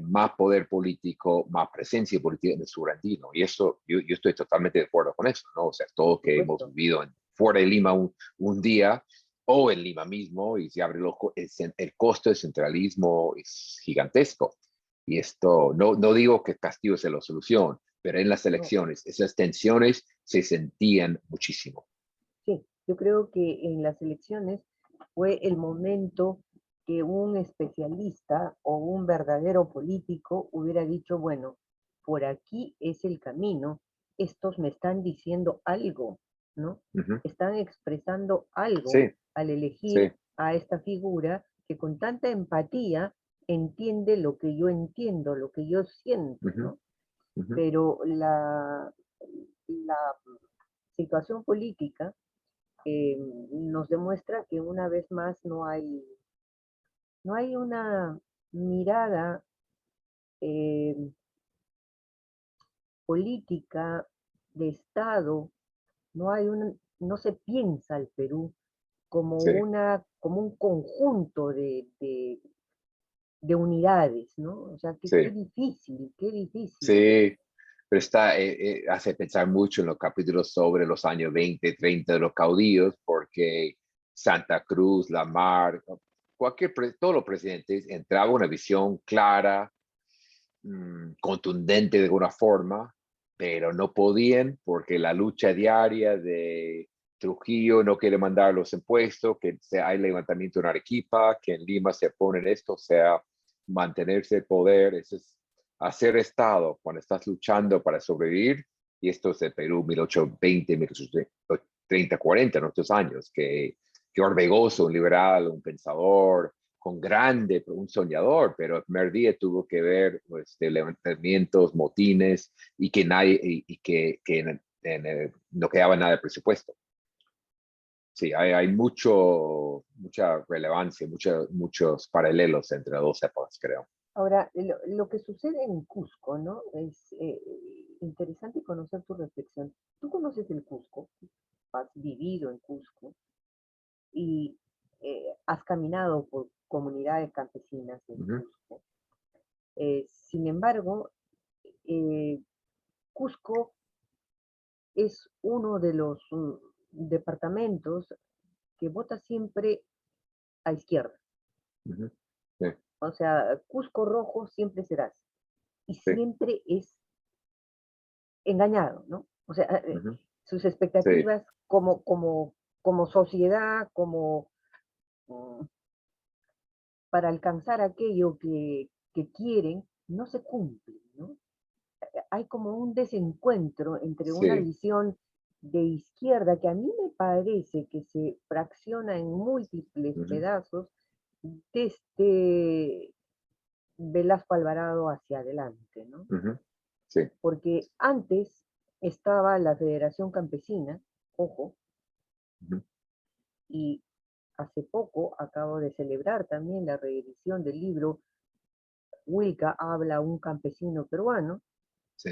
[SPEAKER 2] más poder político, más presencia política en el sur andino. Y eso, yo estoy totalmente de acuerdo con eso, ¿no? O sea, todos
[SPEAKER 1] Por
[SPEAKER 2] que hemos
[SPEAKER 1] supuesto.
[SPEAKER 2] vivido fuera de Lima un día o en Lima mismo y se abre el costo del centralismo es gigantesco. Y esto, no digo que Castillo sea la solución, pero en las
[SPEAKER 1] No,
[SPEAKER 2] elecciones esas tensiones se sentían muchísimo.
[SPEAKER 1] sí, yo creo que en las elecciones fue el momento que un especialista o un verdadero político hubiera dicho, bueno, por aquí es el camino, estos me están diciendo algo, ¿no?
[SPEAKER 2] Ujú.
[SPEAKER 1] Están expresando algo
[SPEAKER 2] Sí,
[SPEAKER 1] al elegir
[SPEAKER 2] sí.
[SPEAKER 1] a esta figura que con tanta empatía entiende lo que yo entiendo, lo que yo siento,
[SPEAKER 2] Ujú,
[SPEAKER 1] ¿no?
[SPEAKER 2] ujú.
[SPEAKER 1] Pero la situación política nos demuestra que una vez más no hay una mirada eh, política de Estado, no se piensa al Perú como
[SPEAKER 2] Sí,
[SPEAKER 1] como un conjunto de unidades, ¿no? O sea, qué
[SPEAKER 2] sí,
[SPEAKER 1] difícil, qué difícil.
[SPEAKER 2] sí. Pero hace pensar mucho en los capítulos sobre los años 20, 30 de los caudillos, porque Santa Cruz, Lamar, todos los presidentes entraba una visión clara, contundente de alguna forma, pero no podían porque la lucha diaria de Trujillo no quiere mandar los impuestos, que hay levantamiento en Arequipa, que en Lima se pone en esto, o sea, mantenerse el poder, eso es hacer Estado cuando estás luchando para sobrevivir, y esto es el Perú 1820, 1830, 40, en estos años, que Orbegoso, un liberal, un pensador, con grande, un soñador, pero el primer día tuvo que ver pues, de levantamientos, motines y que nadie, no quedaba nada de presupuesto. Sí, hay mucha relevancia, muchos paralelos entre las dos épocas, creo.
[SPEAKER 1] Ahora, lo que sucede en Cusco, ¿no? Es interesante conocer tu reflexión. Tú conoces el Cusco, has vivido en Cusco y has caminado por comunidades campesinas en
[SPEAKER 2] Ujú,
[SPEAKER 1] Cusco. Sin embargo, eh, Cusco es uno de los departamentos que vota siempre a izquierda.
[SPEAKER 2] ujú. Sí,
[SPEAKER 1] O sea, Cusco rojo siempre serás y
[SPEAKER 2] sí,
[SPEAKER 1] siempre es engañado, ¿no? O sea,
[SPEAKER 2] ujú,
[SPEAKER 1] sus
[SPEAKER 2] sí,
[SPEAKER 1] expectativas como sociedad, mm, para alcanzar aquello que quieren, no se cumple, ¿no? Hay como un desencuentro entre una
[SPEAKER 2] sí,
[SPEAKER 1] visión de izquierda que a mí me parece que se fracciona en múltiples
[SPEAKER 2] ujú,
[SPEAKER 1] pedazos desde Velasco Alvarado hacia adelante, ¿no?
[SPEAKER 2] ujú, sí,
[SPEAKER 1] Porque antes estaba la Federación Campesina, ojo,
[SPEAKER 2] ujú,
[SPEAKER 1] y hace poco acabo de celebrar también la reedición del libro Wilca habla un campesino peruano,
[SPEAKER 2] sí,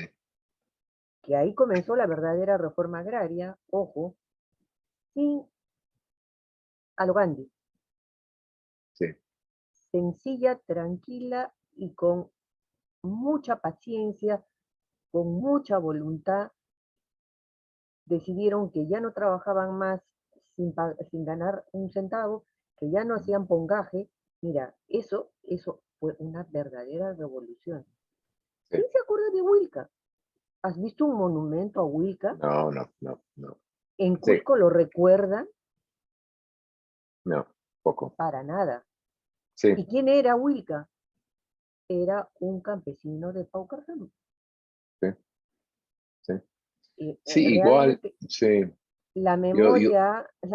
[SPEAKER 1] que ahí comenzó la verdadera reforma agraria, ojo, sin a lo Gandhi,
[SPEAKER 2] sí,
[SPEAKER 1] sencilla, tranquila y con mucha paciencia, con mucha voluntad, decidieron que ya no trabajaban más sin ganar un centavo, que ya no hacían pongaje. Mira, eso fue una verdadera revolución.
[SPEAKER 2] sí.
[SPEAKER 1] ¿Quién se acuerda de Wilca? ¿Has visto un monumento a Wilca?
[SPEAKER 2] No, no, no, no.
[SPEAKER 1] ¿En
[SPEAKER 2] Sí,
[SPEAKER 1] Cusco lo recuerdan?
[SPEAKER 2] no, poco.
[SPEAKER 1] Para nada.
[SPEAKER 2] Sí,
[SPEAKER 1] ¿Y quién era Wilca? Era un campesino de Paucartambo.
[SPEAKER 2] sí, sí.
[SPEAKER 1] Y
[SPEAKER 2] Sí, igual,
[SPEAKER 1] realmente
[SPEAKER 2] sí.
[SPEAKER 1] la
[SPEAKER 2] Yo,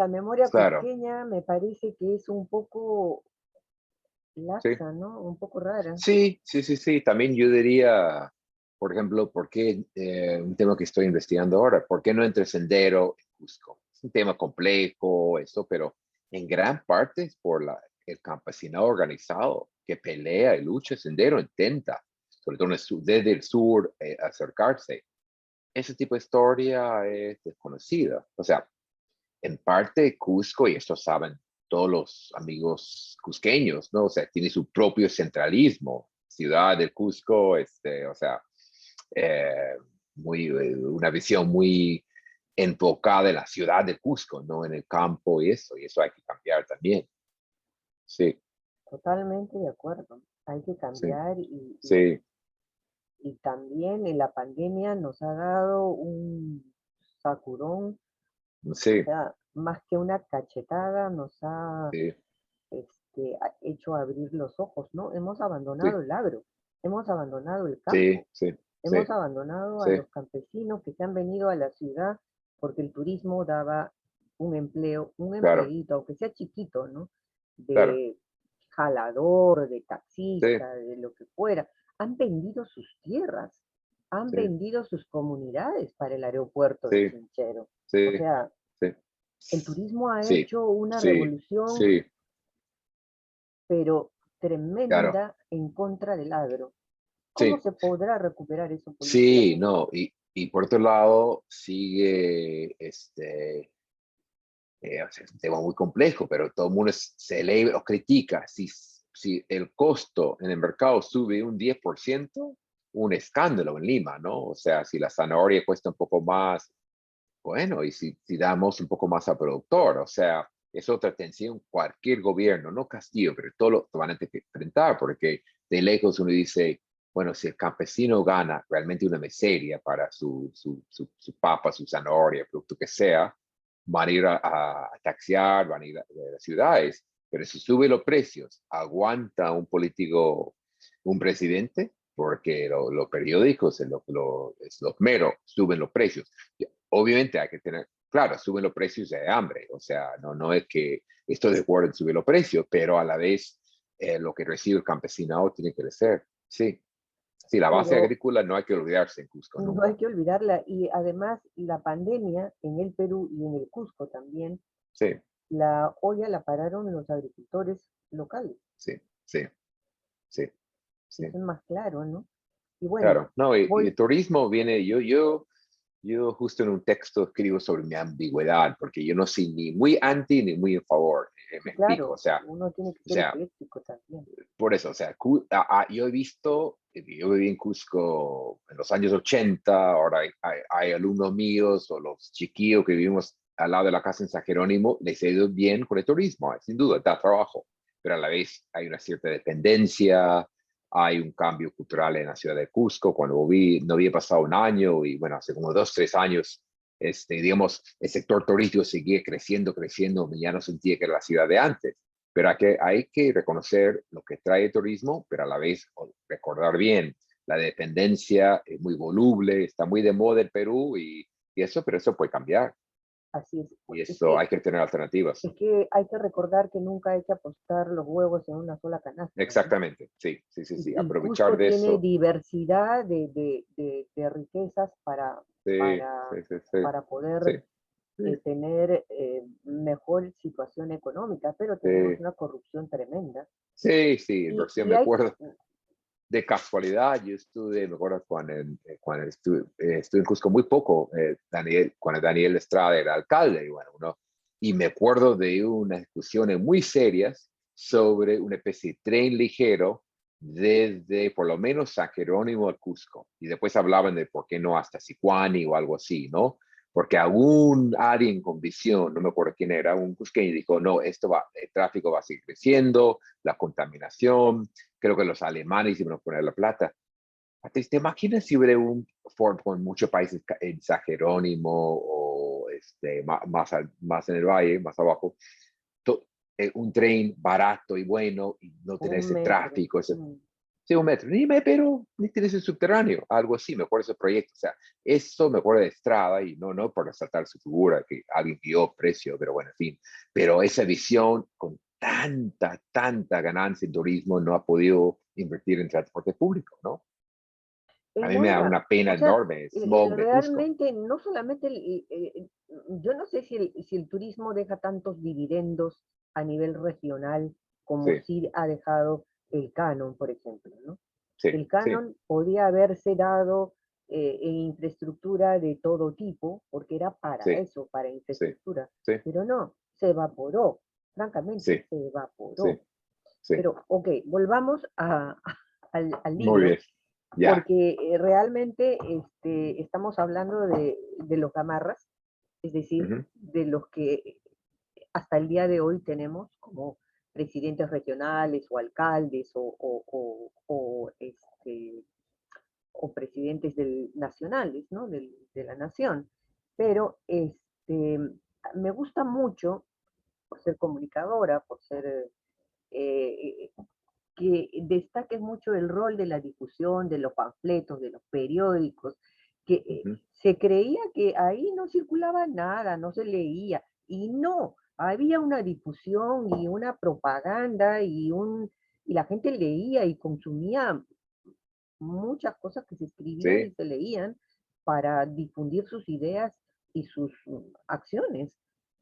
[SPEAKER 1] memoria
[SPEAKER 2] claro,
[SPEAKER 1] cusqueña me parece que es un poco
[SPEAKER 2] sí.
[SPEAKER 1] laxa, ¿no? Un poco rara.
[SPEAKER 2] Sí, sí, sí, sí. También yo diría, por ejemplo, ¿por qué un tema que estoy investigando ahora? ¿Por qué no entre sendero en Cusco? Es un tema complejo, eso, pero en gran parte es por el campesinado organizado que pelea y lucha sendero, intenta, sobre todo desde el sur, acercarse. Ese tipo de historia es desconocida. O sea, en parte Cusco, y esto saben todos los amigos cusqueños, ¿no? O sea, tiene su propio centralismo. Ciudad de Cusco, o sea, eh, una visión muy enfocada en la ciudad de Cusco, no en el campo y eso hay que cambiar también. Sí,
[SPEAKER 1] Totalmente de acuerdo. Hay que
[SPEAKER 2] sí,
[SPEAKER 1] cambiar
[SPEAKER 2] sí,
[SPEAKER 1] y también en la pandemia nos ha dado un sacudón, o
[SPEAKER 2] sí,
[SPEAKER 1] sea, más que una cachetada, nos ha
[SPEAKER 2] sí,
[SPEAKER 1] hecho abrir los ojos, ¿no? Hemos
[SPEAKER 2] sí,
[SPEAKER 1] abandonado el agro, hemos abandonado el
[SPEAKER 2] sí,
[SPEAKER 1] campo,
[SPEAKER 2] sí, sí,
[SPEAKER 1] hemos abandonado a
[SPEAKER 2] sí,
[SPEAKER 1] los campesinos que se han venido a la ciudad porque el turismo daba un empleo, un
[SPEAKER 2] claro,
[SPEAKER 1] empleito, aunque sea chiquito, ¿no?
[SPEAKER 2] claro,
[SPEAKER 1] De jalador, de
[SPEAKER 2] sí,
[SPEAKER 1] taxista, de lo que fuera. Han vendido sus tierras, han
[SPEAKER 2] sí,
[SPEAKER 1] vendido sus comunidades para el aeropuerto de
[SPEAKER 2] sí,
[SPEAKER 1] Chinchero. O
[SPEAKER 2] sí,
[SPEAKER 1] sea,
[SPEAKER 2] sí,
[SPEAKER 1] el turismo ha
[SPEAKER 2] sí,
[SPEAKER 1] hecho una
[SPEAKER 2] sí,
[SPEAKER 1] revolución,
[SPEAKER 2] sí,
[SPEAKER 1] pero
[SPEAKER 2] claro.
[SPEAKER 1] tremenda en contra del agro. ¿Cómo
[SPEAKER 2] Sí,
[SPEAKER 1] se podrá recuperar eso
[SPEAKER 2] sí,
[SPEAKER 1] políticamente?
[SPEAKER 2] no, y por otro lado sigue, o sea, es un tema muy complejo, pero todo el mundo celebra o critica. Si el costo en el mercado sube un 10%, un escándalo en Lima, ¿no? O sea, si la zanahoria cuesta un poco más, bueno, y si damos un poco más al productor, o sea, es otra tensión cualquier gobierno, no Castillo, pero todos lo van a tener que enfrentar, porque de lejos uno dice, bueno, si el campesino gana realmente una miseria para su papa, su zanahoria, el producto que sea, van a ir a taxear, van a ir a las ciudades, pero si sube los precios, aguanta un político, un presidente, porque los periódicos, los meros, suben los precios. Obviamente hay que tener, claro, suben los precios de hambre, o sea, no es que estoy de acuerdo en subir los precios, pero a la vez lo que recibe el campesinado tiene que crecer. Sí, sí, la base
[SPEAKER 1] Pero
[SPEAKER 2] agrícola no hay que olvidarse en Cusco
[SPEAKER 1] no
[SPEAKER 2] nunca.
[SPEAKER 1] hay que olvidarla. Y además la pandemia en el Perú y en el Cusco también,
[SPEAKER 2] Sí,
[SPEAKER 1] la olla la pararon los agricultores locales.
[SPEAKER 2] sí, sí, sí, sí,
[SPEAKER 1] Eso es más claro, ¿no? Y bueno,
[SPEAKER 2] claro. No, y
[SPEAKER 1] voy,
[SPEAKER 2] el turismo viene, yo justo en un texto escribo sobre mi ambigüedad, porque yo no soy ni muy anti ni muy en favor, me explico,
[SPEAKER 1] claro, uno tiene que
[SPEAKER 2] o
[SPEAKER 1] ser
[SPEAKER 2] sea,
[SPEAKER 1] ecléctico también.
[SPEAKER 2] por eso, o sea, yo he visto, yo viví en Cusco en los años 80, ahora hay alumnos míos o los chiquillos que vivimos al lado de la casa en San Jerónimo, les ha ido bien con el turismo, sin duda, da trabajo, pero a la vez hay una cierta dependencia, hay un cambio cultural en la ciudad de Cusco, cuando vi, no había pasado un año y bueno, hace como 2, 3 años, digamos, el sector turístico seguía creciendo, creciendo, ya no sentía que era la ciudad de antes, pero hay que reconocer lo que trae el turismo, pero a la vez recordar bien, la dependencia es muy voluble, está muy de moda el Perú y eso, pero eso puede cambiar
[SPEAKER 1] Así es.
[SPEAKER 2] y eso hay que tener alternativas.
[SPEAKER 1] Es que hay que recordar que nunca hay que apostar los huevos en una sola canasta, ¿no?
[SPEAKER 2] Exactamente, sí, sí, sí, sí,
[SPEAKER 1] Y
[SPEAKER 2] aprovechar
[SPEAKER 1] Cusco
[SPEAKER 2] de
[SPEAKER 1] tiene
[SPEAKER 2] eso.
[SPEAKER 1] diversidad de riquezas
[SPEAKER 2] Sí,
[SPEAKER 1] para,
[SPEAKER 2] sí, sí, sí,
[SPEAKER 1] para
[SPEAKER 2] sí,
[SPEAKER 1] poder
[SPEAKER 2] sí,
[SPEAKER 1] tener mejor situación económica, pero tenemos
[SPEAKER 2] sí,
[SPEAKER 1] una corrupción tremenda.
[SPEAKER 2] sí, sí, inversión,
[SPEAKER 1] Y
[SPEAKER 2] me
[SPEAKER 1] hay,
[SPEAKER 2] acuerdo. De casualidad, yo estuve, me acuerdo cuando estuve en Cusco muy poco, cuando Daniel Estrada era alcalde, y bueno, y me acuerdo de unas discusiones muy serias sobre una especie de tren ligero desde por lo menos San Jerónimo al Cusco. Y después hablaban de por qué no hasta Sicuani o algo así, ¿no? Porque algún alguien con visión, no me acuerdo quién era, un cusqueño dijo, no, el tráfico va a seguir creciendo, la contaminación, creo que los alemanes iban a poner la plata. ¿Te imaginas si hubiera un Ford con muchos países en San Jerónimo o más en el valle, más abajo, un tren barato y bueno y no tener
[SPEAKER 1] Un
[SPEAKER 2] ese
[SPEAKER 1] metro.
[SPEAKER 2] tráfico, sí, un metro, pero ni tienes el subterráneo, algo así, me acuerdo de ese proyecto, o sea, eso me acuerdo de Estrada y no por resaltar su figura, que alguien dio precio, pero bueno, en fin, pero esa visión con tanta ganancia en turismo no ha podido invertir en transporte público, ¿no? A
[SPEAKER 1] En
[SPEAKER 2] mí me da
[SPEAKER 1] nada.
[SPEAKER 2] una pena
[SPEAKER 1] O sea,
[SPEAKER 2] enorme el smog de Cusco.
[SPEAKER 1] realmente no solamente, yo no sé si el turismo deja tantos dividendos a nivel regional como
[SPEAKER 2] Sí,
[SPEAKER 1] sí ha dejado el canon, por ejemplo, ¿no?
[SPEAKER 2] sí,
[SPEAKER 1] El
[SPEAKER 2] sí,
[SPEAKER 1] canon podía haberse dado en infraestructura de todo tipo, porque era para
[SPEAKER 2] sí,
[SPEAKER 1] eso, para
[SPEAKER 2] sí,
[SPEAKER 1] infraestructura,
[SPEAKER 2] sí,
[SPEAKER 1] pero no, se evaporó, francamente,
[SPEAKER 2] sí,
[SPEAKER 1] se
[SPEAKER 2] sí,
[SPEAKER 1] evaporó.
[SPEAKER 2] sí.
[SPEAKER 1] Pero, ok, volvamos al
[SPEAKER 2] Muy
[SPEAKER 1] libro
[SPEAKER 2] bien, ya.
[SPEAKER 1] porque realmente estamos hablando de los gamarras, es decir,
[SPEAKER 2] Ujú,
[SPEAKER 1] de los que hasta el día de hoy tenemos como presidentes regionales o alcaldes o presidentes nacionales, ¿no? De la nación. Pero me gusta mucho, por ser comunicadora, por ser eh, que destaques mucho el rol de la difusión, de los panfletos, de los periódicos, que
[SPEAKER 2] ujú.
[SPEAKER 1] se creía que ahí no circulaba nada, no se leía, y no, había una difusión y una propaganda y la gente leía y consumía muchas cosas que se escribían y
[SPEAKER 2] Sí,
[SPEAKER 1] se leían para difundir sus ideas y sus acciones.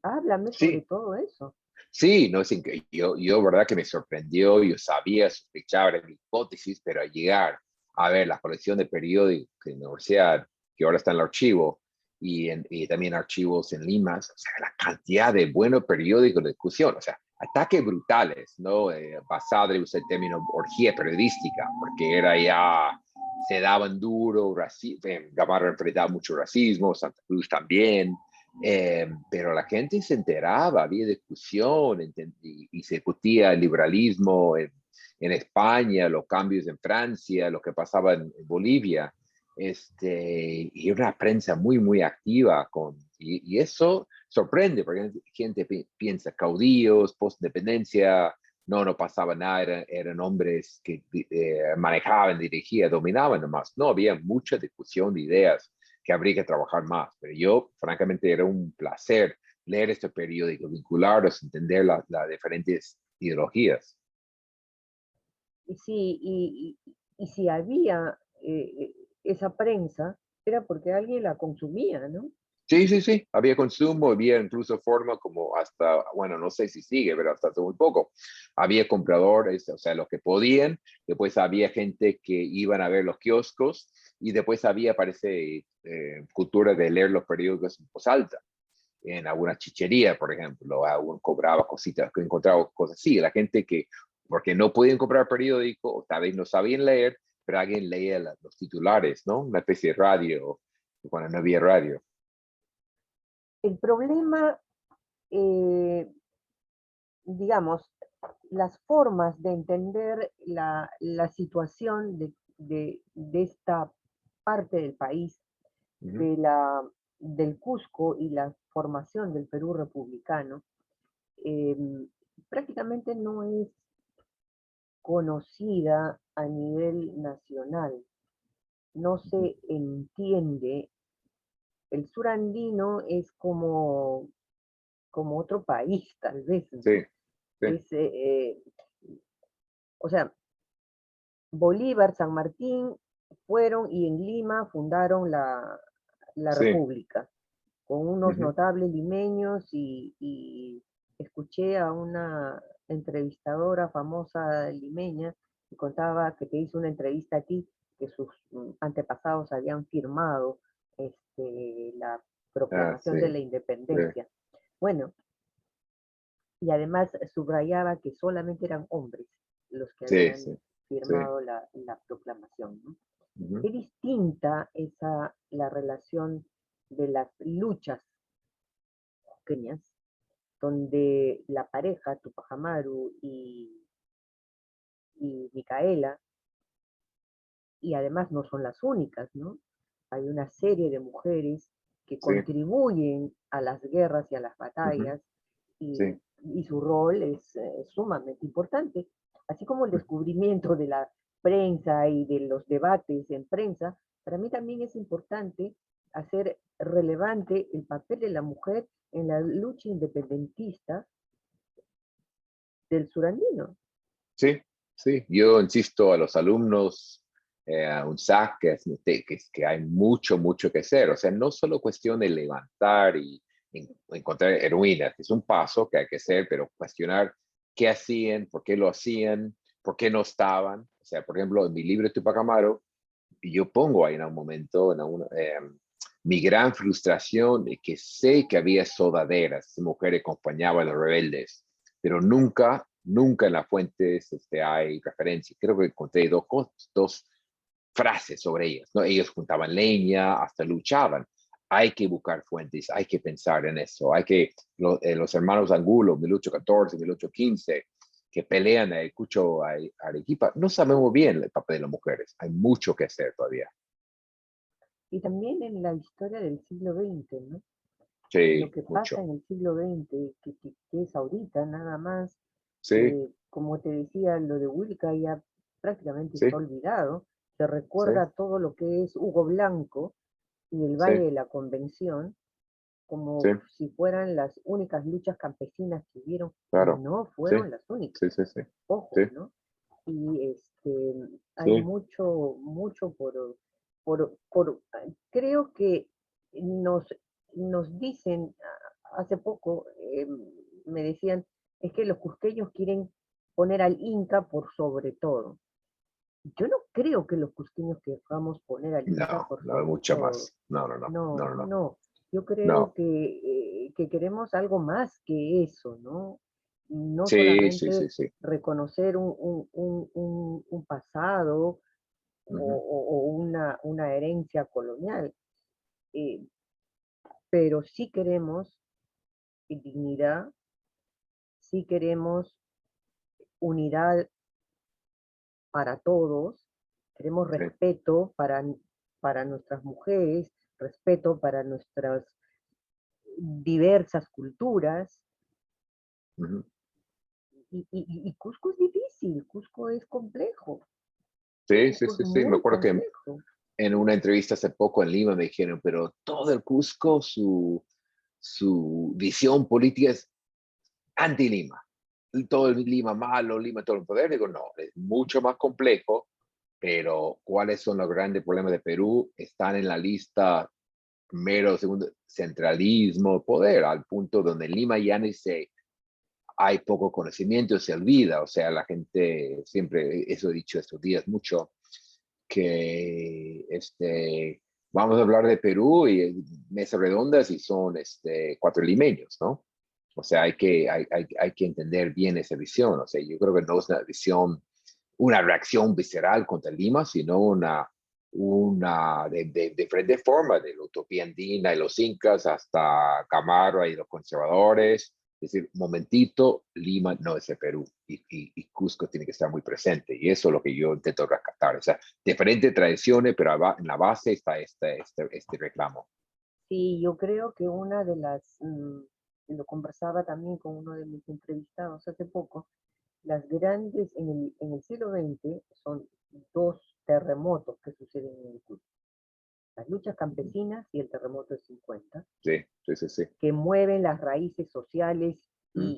[SPEAKER 1] Háblame sobre
[SPEAKER 2] sí,
[SPEAKER 1] todo eso.
[SPEAKER 2] sí, no es yo, verdad que me sorprendió, yo sabía, sospechaba, era mi hipótesis, pero al llegar a ver la colección de periódicos en la universidad, que ahora está en el archivo, y también archivos en Limas, o sea, la cantidad de buenos periódicos de discusión, o sea, ataques brutales, ¿no? Basadre usa el término orgía periodística, porque era ya, se daban duro, Gamarra enfrentaba mucho racismo, Santa Cruz también, pero la gente se enteraba, había discusión y se discutía el liberalismo en España, los cambios en Francia, lo que pasaba en Bolivia. Y una prensa muy activa y eso sorprende porque la gente piensa caudillos, post-independencia, no pasaba nada, eran hombres que manejaban, dirigían, dominaban nomás. No, había mucha discusión de ideas que habría que trabajar más. Pero yo, francamente, era un placer leer este periódico, vincularlos, entender las diferentes ideologías.
[SPEAKER 1] Y sí, y si había esa prensa, era porque alguien la consumía, ¿no?
[SPEAKER 2] Sí, había consumo, había incluso forma como hasta, bueno, no sé si sigue, pero hasta hace muy poco. Había compradores, o sea, los que podían, después había gente que iban a ver los kioscos y después había, parece, cultura de leer los periódicos en voz alta. En alguna chichería, por ejemplo, aún cobraba cositas, que encontraba cosas así. La gente que, porque no podían comprar periódico, o tal vez no sabían leer, pero alguien leía los titulares, ¿no? Una especie de radio, cuando no había radio.
[SPEAKER 1] El problema, eh, digamos, las formas de entender la situación de esta parte del país,
[SPEAKER 2] Uh -huh.
[SPEAKER 1] de la, del Cusco y la formación del Perú republicano, eh, prácticamente no es conocida a nivel nacional. No
[SPEAKER 2] Uh -huh.
[SPEAKER 1] se entiende. El sur andino es como otro país, tal vez,
[SPEAKER 2] Sí,
[SPEAKER 1] ¿no?
[SPEAKER 2] sí,
[SPEAKER 1] Es, o sea, Bolívar, San Martín fueron y en Lima fundaron la
[SPEAKER 2] sí.
[SPEAKER 1] República, con
[SPEAKER 2] Uh
[SPEAKER 1] unos
[SPEAKER 2] -huh.
[SPEAKER 1] notables limeños y escuché a una entrevistadora famosa limeña que contaba que te hizo una entrevista aquí, que sus antepasados habían firmado la
[SPEAKER 2] Ah, sí,
[SPEAKER 1] proclamación de la
[SPEAKER 2] sí.
[SPEAKER 1] independencia. Bueno, y además subrayaba que solamente eran hombres los que
[SPEAKER 2] Sí,
[SPEAKER 1] habían
[SPEAKER 2] sí, sí.
[SPEAKER 1] firmado la proclamación, ¿no?
[SPEAKER 2] Ujú,
[SPEAKER 1] Qué distinta la relación de las luchas quenias, donde la pareja, Tupac Amaru y Micaela, y además no son las únicas, ¿no? Hay una serie de mujeres que
[SPEAKER 2] sí,
[SPEAKER 1] contribuyen a las guerras y a las
[SPEAKER 2] ujú,
[SPEAKER 1] batallas
[SPEAKER 2] sí,
[SPEAKER 1] y su rol es sumamente importante, así como el
[SPEAKER 2] ujú,
[SPEAKER 1] descubrimiento de la prensa y de los debates en prensa. Para mí también es importante hacer relevante el papel de la mujer en la lucha independentista del surandino.
[SPEAKER 2] sí, sí. Yo insisto a los alumnos, a UNSAC, que hay mucho, mucho que hacer. O sea, no solo cuestión de levantar y encontrar heroínas, que es un paso que hay que hacer, pero cuestionar qué hacían, por qué no estaban. O sea, por ejemplo, en mi libro Tupac Amaru, yo pongo ahí en un momento, mi gran frustración es que sé que había soldaderas, mujeres que acompañaban a los rebeldes, pero nunca, nunca en las fuentes hay referencia. Creo que encontré dos frases sobre ellas, ¿no? Ellos juntaban leña, hasta luchaban. Hay que buscar fuentes, hay que pensar en eso. Los hermanos Angulo, 1814, 1815, que pelean a Cucho Arequipa, no sabemos bien el papel de las mujeres. Hay mucho que hacer todavía.
[SPEAKER 1] Y también en la historia del siglo XX, ¿no? Lo
[SPEAKER 2] Sí,
[SPEAKER 1] que pasa
[SPEAKER 2] mucho.
[SPEAKER 1] en el siglo XX, que es ahorita nada más,
[SPEAKER 2] Sí,
[SPEAKER 1] como te decía, lo de Wilca ya prácticamente está
[SPEAKER 2] sí,
[SPEAKER 1] olvidado, se
[SPEAKER 2] sí,
[SPEAKER 1] recuerda todo lo que es Hugo Blanco y el
[SPEAKER 2] sí,
[SPEAKER 1] Valle de la Convención
[SPEAKER 2] sí,
[SPEAKER 1] como si fueran las únicas luchas campesinas que hubieron, y
[SPEAKER 2] claro.
[SPEAKER 1] no
[SPEAKER 2] Sí,
[SPEAKER 1] fueron las únicas,
[SPEAKER 2] sí, sí, sí, sí,
[SPEAKER 1] ojo, ¿no? Y hay
[SPEAKER 2] sí.
[SPEAKER 1] mucho, mucho creo que nos, nos dicen, hace poco me decían, es que los cusqueños quieren poner al Inca por sobre todo. Yo no creo que los cusqueños queramos poner al Inca
[SPEAKER 2] No,
[SPEAKER 1] por
[SPEAKER 2] no,
[SPEAKER 1] sobre
[SPEAKER 2] mucho
[SPEAKER 1] todo.
[SPEAKER 2] más. No, no, no,
[SPEAKER 1] No,
[SPEAKER 2] no, no, no.
[SPEAKER 1] no. Yo creo
[SPEAKER 2] No.
[SPEAKER 1] que queremos algo más que eso, ¿no? No
[SPEAKER 2] Sí, sí, sí,
[SPEAKER 1] solamente
[SPEAKER 2] sí.
[SPEAKER 1] reconocer un pasado
[SPEAKER 2] Ujú,
[SPEAKER 1] o una herencia colonial, eh, pero sí queremos dignidad, sí queremos unidad para todos, queremos
[SPEAKER 2] sí,
[SPEAKER 1] respeto para nuestras mujeres, respeto para nuestras diversas culturas.
[SPEAKER 2] ujú.
[SPEAKER 1] Y Cusco es difícil, Cusco es complejo,
[SPEAKER 2] Sí, sí,
[SPEAKER 1] Cusco es
[SPEAKER 2] sí, sí. Me
[SPEAKER 1] muy
[SPEAKER 2] acuerdo que
[SPEAKER 1] complejo.
[SPEAKER 2] en una entrevista hace poco en Lima me dijeron, pero todo el Cusco, su visión política es anti-Lima. Todo el Lima malo, Lima todo el poder. Digo, no, es mucho más complejo, pero ¿cuáles son los grandes problemas de Perú? Están en la lista primero, segundo, centralismo, poder, al punto donde Lima ya ni se, hay poco conocimiento, se olvida, o sea, la gente siempre, eso he dicho estos días mucho, que vamos a hablar de Perú y mesas redondas y son cuatro limeños, ¿no? O sea, hay que entender bien esa visión, o sea, yo creo que no es una visión, una reacción visceral contra Lima, sino una de diferente forma, de la utopía andina y los incas hasta Camaro y los conservadores. Es decir, momentito, Lima no es el Perú y Cusco tiene que estar muy presente. Y eso es lo que yo intento rescatar. O sea, diferentes tradiciones, pero en la base está este reclamo.
[SPEAKER 1] Sí, yo creo que una de lo conversaba también con uno de mis entrevistados hace poco, las grandes, en el siglo XX son dos terremotos que suceden en el Cusco, las luchas campesinas y el terremoto de 50,
[SPEAKER 2] Sí, sí, sí, sí.
[SPEAKER 1] que mueven las raíces sociales
[SPEAKER 2] Mm,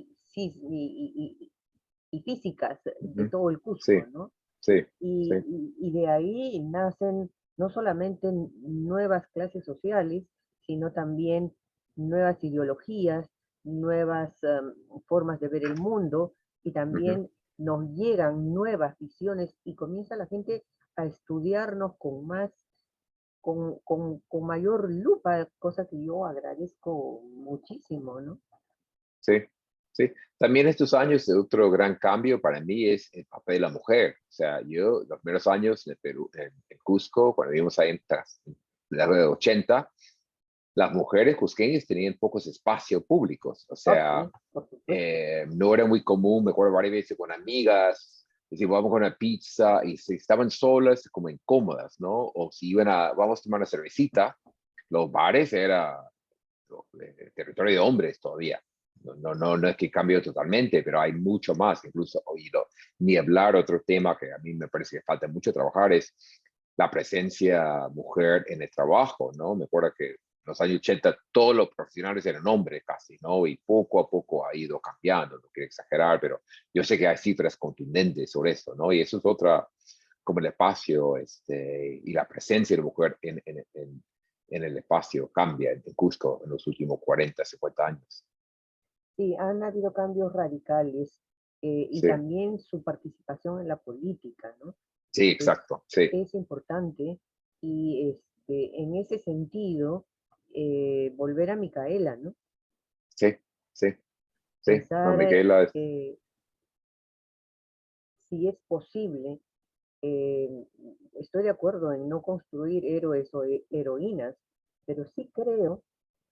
[SPEAKER 1] y físicas de
[SPEAKER 2] ujú.
[SPEAKER 1] todo el
[SPEAKER 2] Sí,
[SPEAKER 1] Cusco, ¿no?
[SPEAKER 2] sí, sí.
[SPEAKER 1] Y de ahí nacen no solamente nuevas clases sociales, sino también nuevas ideologías, nuevas formas de ver el mundo y
[SPEAKER 2] Ujú.
[SPEAKER 1] también nos llegan nuevas visiones y comienza la gente a estudiarnos con más, con mayor lupa, cosa que yo agradezco muchísimo, ¿no?
[SPEAKER 2] Sí, Sí, también estos años de otro gran cambio para mí es el papel de la mujer. O sea, yo los primeros años en Perú, en Cusco, cuando vivimos ahí en la década de 80, las mujeres cusqueñas tenían pocos espacios públicos. O
[SPEAKER 1] Ah,
[SPEAKER 2] sea,
[SPEAKER 1] sí, por supuesto.
[SPEAKER 2] no era muy común, me acuerdo varias veces con amigas, decir, vamos con una pizza y si estaban solas, como incómodas, ¿no? O si iban a, vamos a tomar una cervecita, los bares era territorio de hombres todavía. No es que cambió totalmente, pero hay mucho más, incluso oído. Ni hablar otro tema que a mí me parece que falta mucho trabajar es la presencia mujer en el trabajo, ¿no? Me acuerdo que en los años 80 todos los profesionales eran hombres casi, ¿no? Y poco a poco ha ido cambiando, no quiero exagerar, pero yo sé que hay cifras contundentes sobre eso, ¿no? Y eso es otra, como el espacio y la presencia de la mujer en el espacio cambia en Cusco en los últimos 40, 50 años.
[SPEAKER 1] Sí, han habido cambios radicales y
[SPEAKER 2] Sí,
[SPEAKER 1] también su participación en la política, ¿no?
[SPEAKER 2] sí,
[SPEAKER 1] Es,
[SPEAKER 2] exacto, sí,
[SPEAKER 1] es importante y en ese sentido, volver a Micaela, ¿no?
[SPEAKER 2] sí, sí, sí. No,
[SPEAKER 1] Pensar
[SPEAKER 2] Miquela,
[SPEAKER 1] que si es posible, eh, estoy de acuerdo en no construir héroes o heroínas, pero sí creo,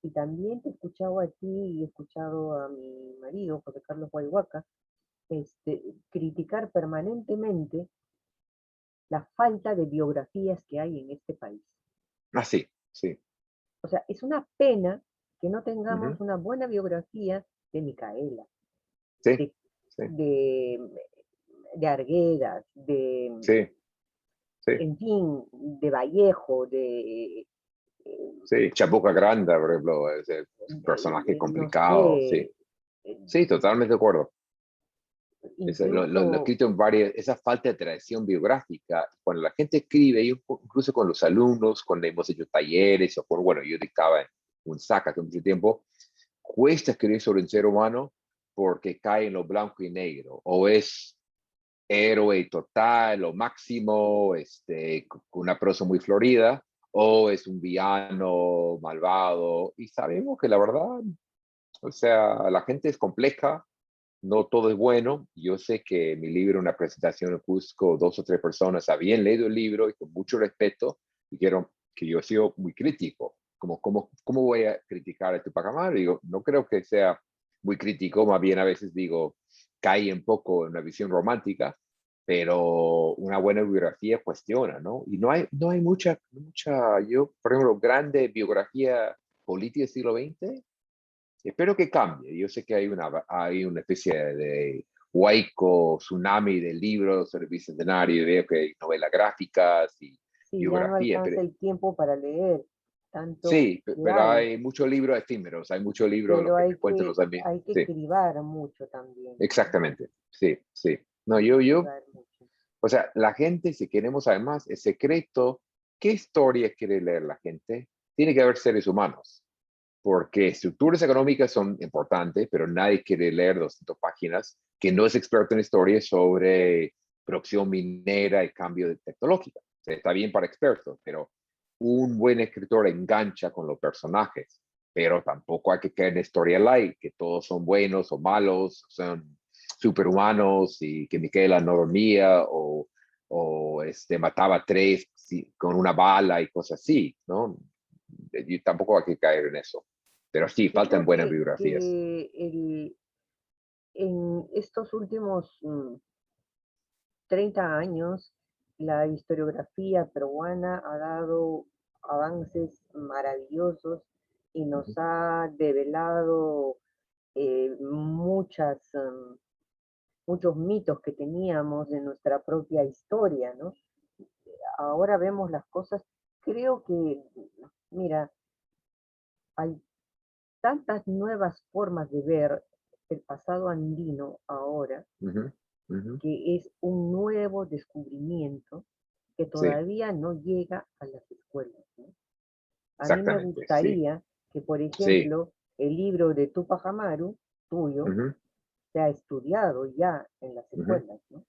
[SPEAKER 1] y también te he escuchado a ti y he escuchado a mi marido, José Carlos Guayhuaca, criticar permanentemente la falta de biografías que hay en este país.
[SPEAKER 2] sí, sí,
[SPEAKER 1] O sea, es una pena que no tengamos
[SPEAKER 2] ujú,
[SPEAKER 1] una buena biografía de Micaela,
[SPEAKER 2] sí,
[SPEAKER 1] de,
[SPEAKER 2] sí,
[SPEAKER 1] de, de Arguedas,
[SPEAKER 2] sí, sí,
[SPEAKER 1] en fin, de Vallejo, eh,
[SPEAKER 2] sí. Chapuca Granda, por ejemplo, es un personaje
[SPEAKER 1] no
[SPEAKER 2] complicado, sí,
[SPEAKER 1] sé, eh,
[SPEAKER 2] sí, totalmente de acuerdo. Lo he
[SPEAKER 1] incluso,
[SPEAKER 2] escrito en varias, esa falta de tradición biográfica, cuando la gente escribe, yo, incluso con los alumnos, cuando hemos hecho talleres, o con, bueno, yo dictaba en un SAC hace mucho tiempo, cuesta escribir sobre un ser humano porque cae en lo blanco y negro, o es héroe total o máximo, con una prosa muy florida, o es un villano malvado, y sabemos que la verdad, o sea, la gente es compleja, no todo es bueno. Yo sé que mi libro, una presentación en Cusco, dos o tres personas habían leído el libro y con mucho respeto dijeron que yo he sido muy crítico. ¿Cómo voy a criticar a Tupac Amaru? Digo, no creo que sea muy crítico, más bien a veces digo, cae un poco en una visión romántica, pero una buena biografía cuestiona, ¿no? Y no hay yo, por ejemplo, grande biografía política del siglo XX. Espero que cambie. Yo sé que hay una especie de huaico, tsunami de libros sobre el bicentenario, y veo que hay novelas gráficas y
[SPEAKER 1] si ya no
[SPEAKER 2] biografía, pero
[SPEAKER 1] alcanza el tiempo para leer tanto
[SPEAKER 2] sí,
[SPEAKER 1] que
[SPEAKER 2] pero
[SPEAKER 1] hay,
[SPEAKER 2] hay muchos libros efímeros, hay muchos libros, lo
[SPEAKER 1] pero
[SPEAKER 2] que te cuento los amigos.
[SPEAKER 1] hay que
[SPEAKER 2] Sí,
[SPEAKER 1] cribar mucho también, ¿no?
[SPEAKER 2] exactamente. Sí, sí. No,
[SPEAKER 1] Hay que cribar mucho.
[SPEAKER 2] o sea, la gente, si queremos además, el secreto, ¿qué historia quiere leer la gente? Tiene que haber seres humanos. Porque estructuras económicas son importantes, pero nadie quiere leer 200 páginas que no es experto en historia sobre producción minera y cambio de tecnológica. O sea, está bien para expertos, pero un buen escritor engancha con los personajes, pero tampoco hay que caer en historia light, que todos son buenos o malos, son superhumanos y que Miquela no dormía o mataba a tres con una bala y cosas así, ¿no? Y tampoco hay que caer en eso. Pero sí,
[SPEAKER 1] Yo
[SPEAKER 2] faltan
[SPEAKER 1] creo
[SPEAKER 2] buenas biografías.
[SPEAKER 1] que en estos últimos 30 años, la historiografía peruana ha dado avances maravillosos y nos
[SPEAKER 2] Ujú.
[SPEAKER 1] ha develado muchos mitos que teníamos de nuestra propia historia, ¿no? Ahora vemos las cosas, creo que, mira, hay tantas nuevas formas de ver el pasado andino ahora,
[SPEAKER 2] Ujú, ujú.
[SPEAKER 1] que es un nuevo descubrimiento que
[SPEAKER 2] Sí,
[SPEAKER 1] todavía no llega a las escuelas, ¿no? A mí me
[SPEAKER 2] exactamente, sí,
[SPEAKER 1] gustaría que, por
[SPEAKER 2] sí,
[SPEAKER 1] ejemplo, el libro de Tupac Amaru, tuyo,
[SPEAKER 2] ujú,
[SPEAKER 1] sea estudiado ya en las
[SPEAKER 2] ujú,
[SPEAKER 1] escuelas, ¿no?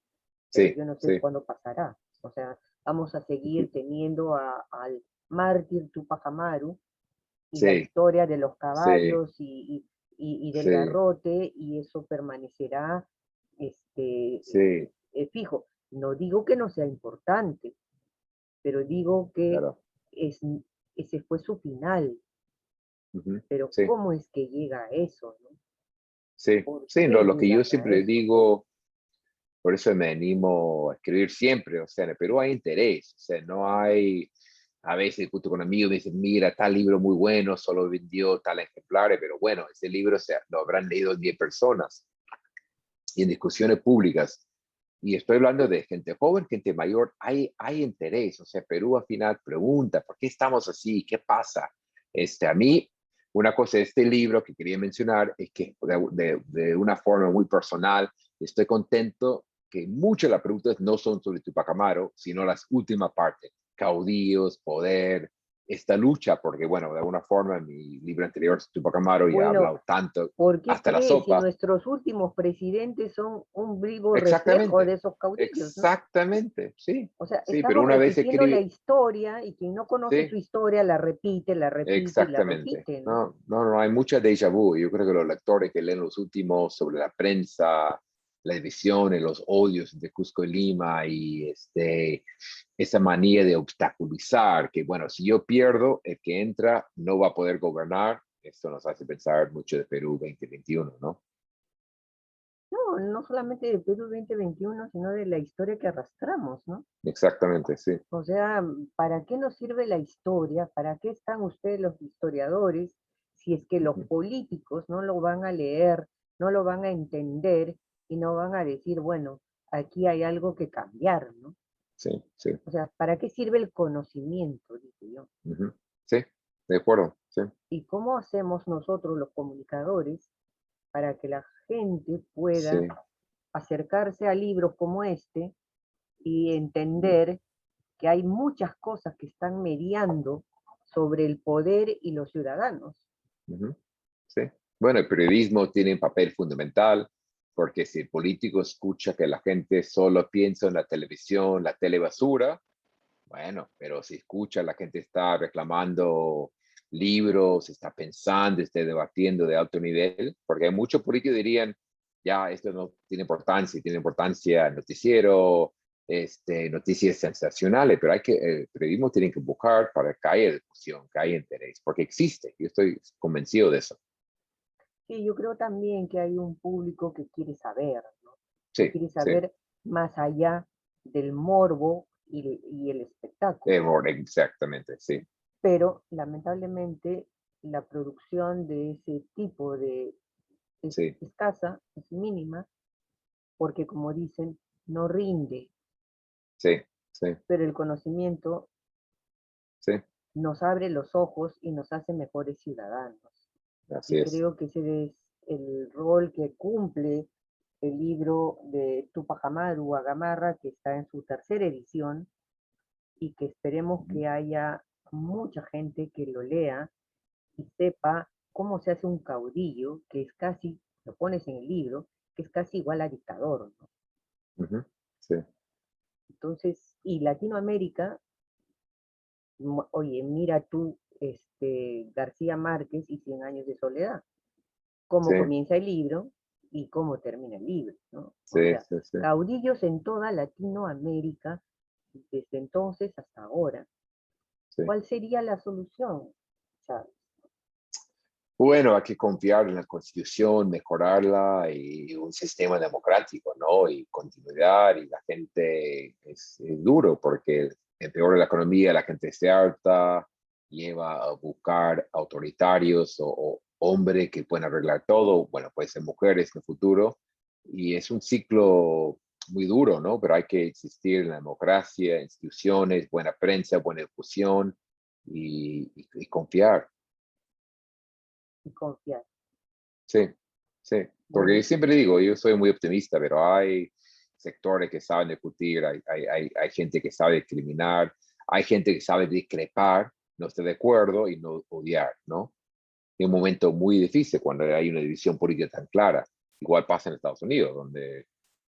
[SPEAKER 1] Pero
[SPEAKER 2] sí,
[SPEAKER 1] yo no sé
[SPEAKER 2] sí.
[SPEAKER 1] cuándo pasará. O sea, vamos a seguir teniendo al mártir Tupac Amaru y la
[SPEAKER 2] Sí,
[SPEAKER 1] historia de los
[SPEAKER 2] sí,
[SPEAKER 1] caballos y del
[SPEAKER 2] sí,
[SPEAKER 1] garrote, y eso permanecerá
[SPEAKER 2] sí,
[SPEAKER 1] fijo. No digo que no sea importante, pero digo que
[SPEAKER 2] claro.
[SPEAKER 1] es, ese fue su final.
[SPEAKER 2] Ujú,
[SPEAKER 1] Pero
[SPEAKER 2] sí,
[SPEAKER 1] ¿cómo es que llega a eso, no?
[SPEAKER 2] sí,
[SPEAKER 1] ¿Por
[SPEAKER 2] sí,
[SPEAKER 1] qué
[SPEAKER 2] lo que yo
[SPEAKER 1] llegan a
[SPEAKER 2] siempre
[SPEAKER 1] eso?
[SPEAKER 2] digo, por eso me animo a escribir siempre, o sea, en el Perú hay interés, o sea, no hay, a veces discuto con amigos, me dicen, mira, tal libro muy bueno, solo vendió tal ejemplares, pero bueno, ese libro lo habrán leído 10 personas y en discusiones públicas. Y estoy hablando de gente joven, gente mayor, hay interés, o sea, Perú al final pregunta, ¿por qué estamos así? ¿Qué pasa? A mí, una cosa de este libro que quería mencionar es que de una forma muy personal, estoy contento que muchas de las preguntas no son sobre Tupac Amaru, sino las últimas partes, caudillos, poder, esta lucha, porque bueno, de alguna forma en mi libro anterior, Tupac Amaru, ya ha
[SPEAKER 1] Bueno,
[SPEAKER 2] hablado tanto,
[SPEAKER 1] ¿por qué
[SPEAKER 2] hasta la
[SPEAKER 1] crees si
[SPEAKER 2] sopa.
[SPEAKER 1] nuestros últimos presidentes son un vivo reflejo de
[SPEAKER 2] Exactamente,
[SPEAKER 1] esos caudillos, ¿no?
[SPEAKER 2] exactamente, sí,
[SPEAKER 1] O sea,
[SPEAKER 2] sí, pero
[SPEAKER 1] estamos
[SPEAKER 2] una vez
[SPEAKER 1] repitiendo la
[SPEAKER 2] escribe,
[SPEAKER 1] historia y quien no conoce su
[SPEAKER 2] sí,
[SPEAKER 1] historia la repite y la
[SPEAKER 2] exactamente.
[SPEAKER 1] repite, ¿no?
[SPEAKER 2] No, no, no, hay mucha déjà vu. Yo creo que los lectores que leen los últimos sobre la prensa, la división y los odios entre Cusco y Lima y esa manía de obstaculizar, que bueno, si yo pierdo, el que entra no va a poder gobernar. Esto nos hace pensar mucho de Perú 2021, ¿no?
[SPEAKER 1] No, no solamente de Perú 2021, sino de la historia que arrastramos, ¿no?
[SPEAKER 2] Exactamente, sí.
[SPEAKER 1] O sea, ¿para qué nos sirve la historia? ¿Para qué están ustedes los historiadores si es que los
[SPEAKER 2] Ujú,
[SPEAKER 1] políticos no lo van a leer, no lo van a entender y no van a decir, bueno, aquí hay algo que cambiar, ¿no?
[SPEAKER 2] sí, sí.
[SPEAKER 1] O sea, ¿para qué sirve el conocimiento, digo yo?
[SPEAKER 2] Ujú, sí, de acuerdo, sí.
[SPEAKER 1] ¿Y cómo hacemos nosotros los comunicadores para que la gente
[SPEAKER 2] Sí.
[SPEAKER 1] pueda acercarse a libros como este y
[SPEAKER 2] Ujú,
[SPEAKER 1] entender que hay muchas cosas que están mediando sobre el poder y los ciudadanos?
[SPEAKER 2] ujú, sí. Bueno, el periodismo tiene un papel fundamental porque si el político escucha que la gente solo piensa en la televisión, la telebasura, bueno, pero si escucha la gente está reclamando libros, está pensando, está debatiendo de alto nivel, porque hay muchos políticos que dirían, ya, esto no tiene importancia el noticiero, noticias sensacionales, pero el periodismo tiene que buscar para que haya discusión, que haya interés, porque existe, yo estoy convencido de eso.
[SPEAKER 1] Sí, yo creo también que hay un público que quiere saber, ¿no? Que
[SPEAKER 2] Sí,
[SPEAKER 1] quiere
[SPEAKER 2] sí,
[SPEAKER 1] saber más allá del morbo y el espectáculo.
[SPEAKER 2] exactamente, sí,
[SPEAKER 1] Pero lamentablemente la producción de ese tipo de es
[SPEAKER 2] sí,
[SPEAKER 1] escasa, es mínima, porque como dicen, no rinde,
[SPEAKER 2] sí, sí,
[SPEAKER 1] pero el conocimiento
[SPEAKER 2] sí,
[SPEAKER 1] nos abre los ojos y nos hace mejores ciudadanos. Y
[SPEAKER 2] así es.
[SPEAKER 1] creo que ese es el rol que cumple el libro de Tupac Amaru a Gamarra, que está en su tercera edición, y que esperemos
[SPEAKER 2] Ujú,
[SPEAKER 1] que haya mucha gente que lo lea y sepa cómo se hace un caudillo, que es casi, lo pones en el libro, que es casi igual a dictador, ¿no?
[SPEAKER 2] ujú, sí,
[SPEAKER 1] Entonces, y Latinoamérica, oye, mira tú, García Márquez y Cien años de soledad, cómo
[SPEAKER 2] sí.
[SPEAKER 1] comienza el libro y cómo termina el libro, ¿no? O
[SPEAKER 2] Sí,
[SPEAKER 1] sea,
[SPEAKER 2] sí, sí,
[SPEAKER 1] caudillos en toda Latinoamérica desde entonces hasta ahora.
[SPEAKER 2] sí.
[SPEAKER 1] ¿Cuál sería la solución, Charles?
[SPEAKER 2] Bueno, hay que confiar en la Constitución, mejorarla y un sistema democrático, ¿no? Y continuidad y la gente es duro porque empeora la economía, la gente se harta, lleva a buscar autoritarios o hombres que pueden arreglar todo, bueno, puede ser mujeres en el futuro y es un ciclo muy duro, ¿no? Pero hay que insistir en la democracia, instituciones, buena prensa, buena discusión y confiar.
[SPEAKER 1] Y confiar.
[SPEAKER 2] Sí, sí, porque
[SPEAKER 1] Bueno,
[SPEAKER 2] siempre digo, yo soy muy optimista, pero hay sectores que saben discutir, hay gente que sabe discriminar, hay gente que sabe discrepar, no estar de acuerdo y no odiar, ¿no? Es un momento muy difícil cuando hay una división política tan clara. Igual pasa en Estados Unidos, donde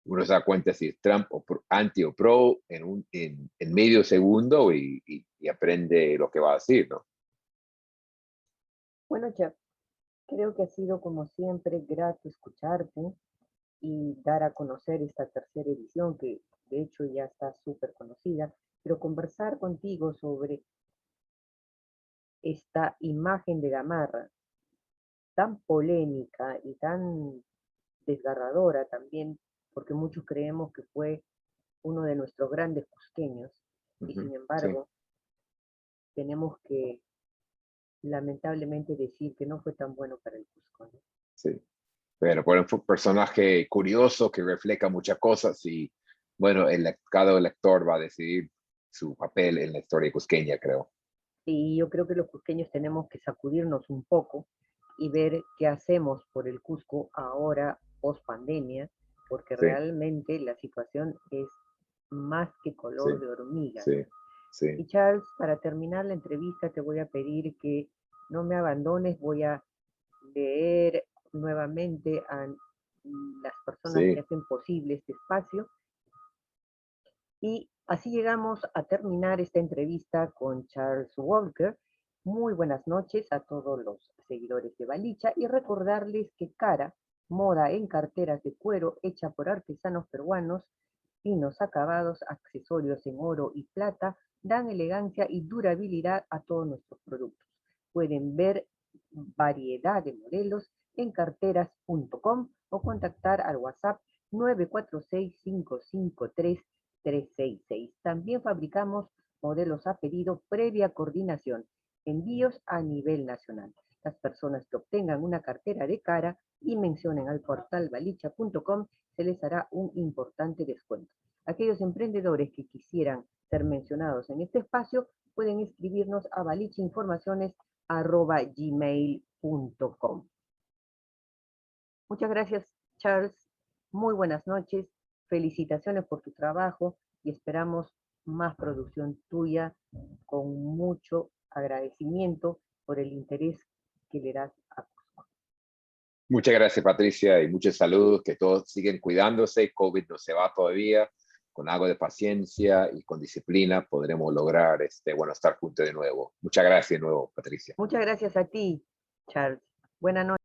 [SPEAKER 2] uno se da cuenta si es Trump o anti o pro en medio segundo y aprende lo que va a decir, ¿no?
[SPEAKER 1] bueno, Chef, Creo que ha sido, como siempre, grato escucharte y dar a conocer esta tercera edición, que de hecho ya está súper conocida, pero conversar contigo sobre esta imagen de Gamarra, tan polémica y tan desgarradora también, porque muchos creemos que fue uno de nuestros grandes cusqueños, y
[SPEAKER 2] Ujú,
[SPEAKER 1] sin
[SPEAKER 2] sí,
[SPEAKER 1] embargo tenemos que lamentablemente decir que no fue tan bueno para el Cusco, ¿no?
[SPEAKER 2] sí. Pero bueno, fue un personaje curioso que refleja muchas cosas y bueno, cada lector va a decidir su papel en la historia cusqueña, creo.
[SPEAKER 1] Y yo creo que los cusqueños tenemos que sacudirnos un poco y ver qué hacemos por el Cusco ahora, post pandemia, porque
[SPEAKER 2] Sí,
[SPEAKER 1] realmente la situación es más que
[SPEAKER 2] sí,
[SPEAKER 1] color de hormiga,
[SPEAKER 2] sí,
[SPEAKER 1] ¿no?
[SPEAKER 2] sí,
[SPEAKER 1] Y Charles, para terminar la entrevista te voy a pedir que no me abandones, voy a leer nuevamente a las personas que
[SPEAKER 2] sí.
[SPEAKER 1] hacen posible este espacio. Y así llegamos a terminar esta entrevista con Charles Walker. Muy buenas noches a todos los seguidores de Balicha y recordarles que Cara, moda en carteras de cuero hecha por artesanos peruanos, finos acabados, accesorios en oro y plata, dan elegancia y durabilidad a todos nuestros productos. Pueden ver variedad de modelos en carteras.com o contactar al WhatsApp 946-553-366. También fabricamos modelos a pedido previa coordinación, envíos a nivel nacional. Las personas que obtengan una cartera de Cara y mencionen al portal balicha.com se les hará un importante descuento. Aquellos emprendedores que quisieran ser mencionados en este espacio pueden escribirnos a balichainformaciones@gmail.com. Muchas gracias, Charles. Muy buenas noches. Felicitaciones por tu trabajo y esperamos más producción tuya con mucho agradecimiento por el interés que le das a...
[SPEAKER 2] Muchas gracias, Patricia, y muchos saludos, que todos siguen cuidándose, COVID no se va todavía, con algo de paciencia y con disciplina podremos lograr bueno, estar juntos de nuevo. Muchas gracias de nuevo, Patricia.
[SPEAKER 1] Muchas gracias a ti, Charles. Buenas noches.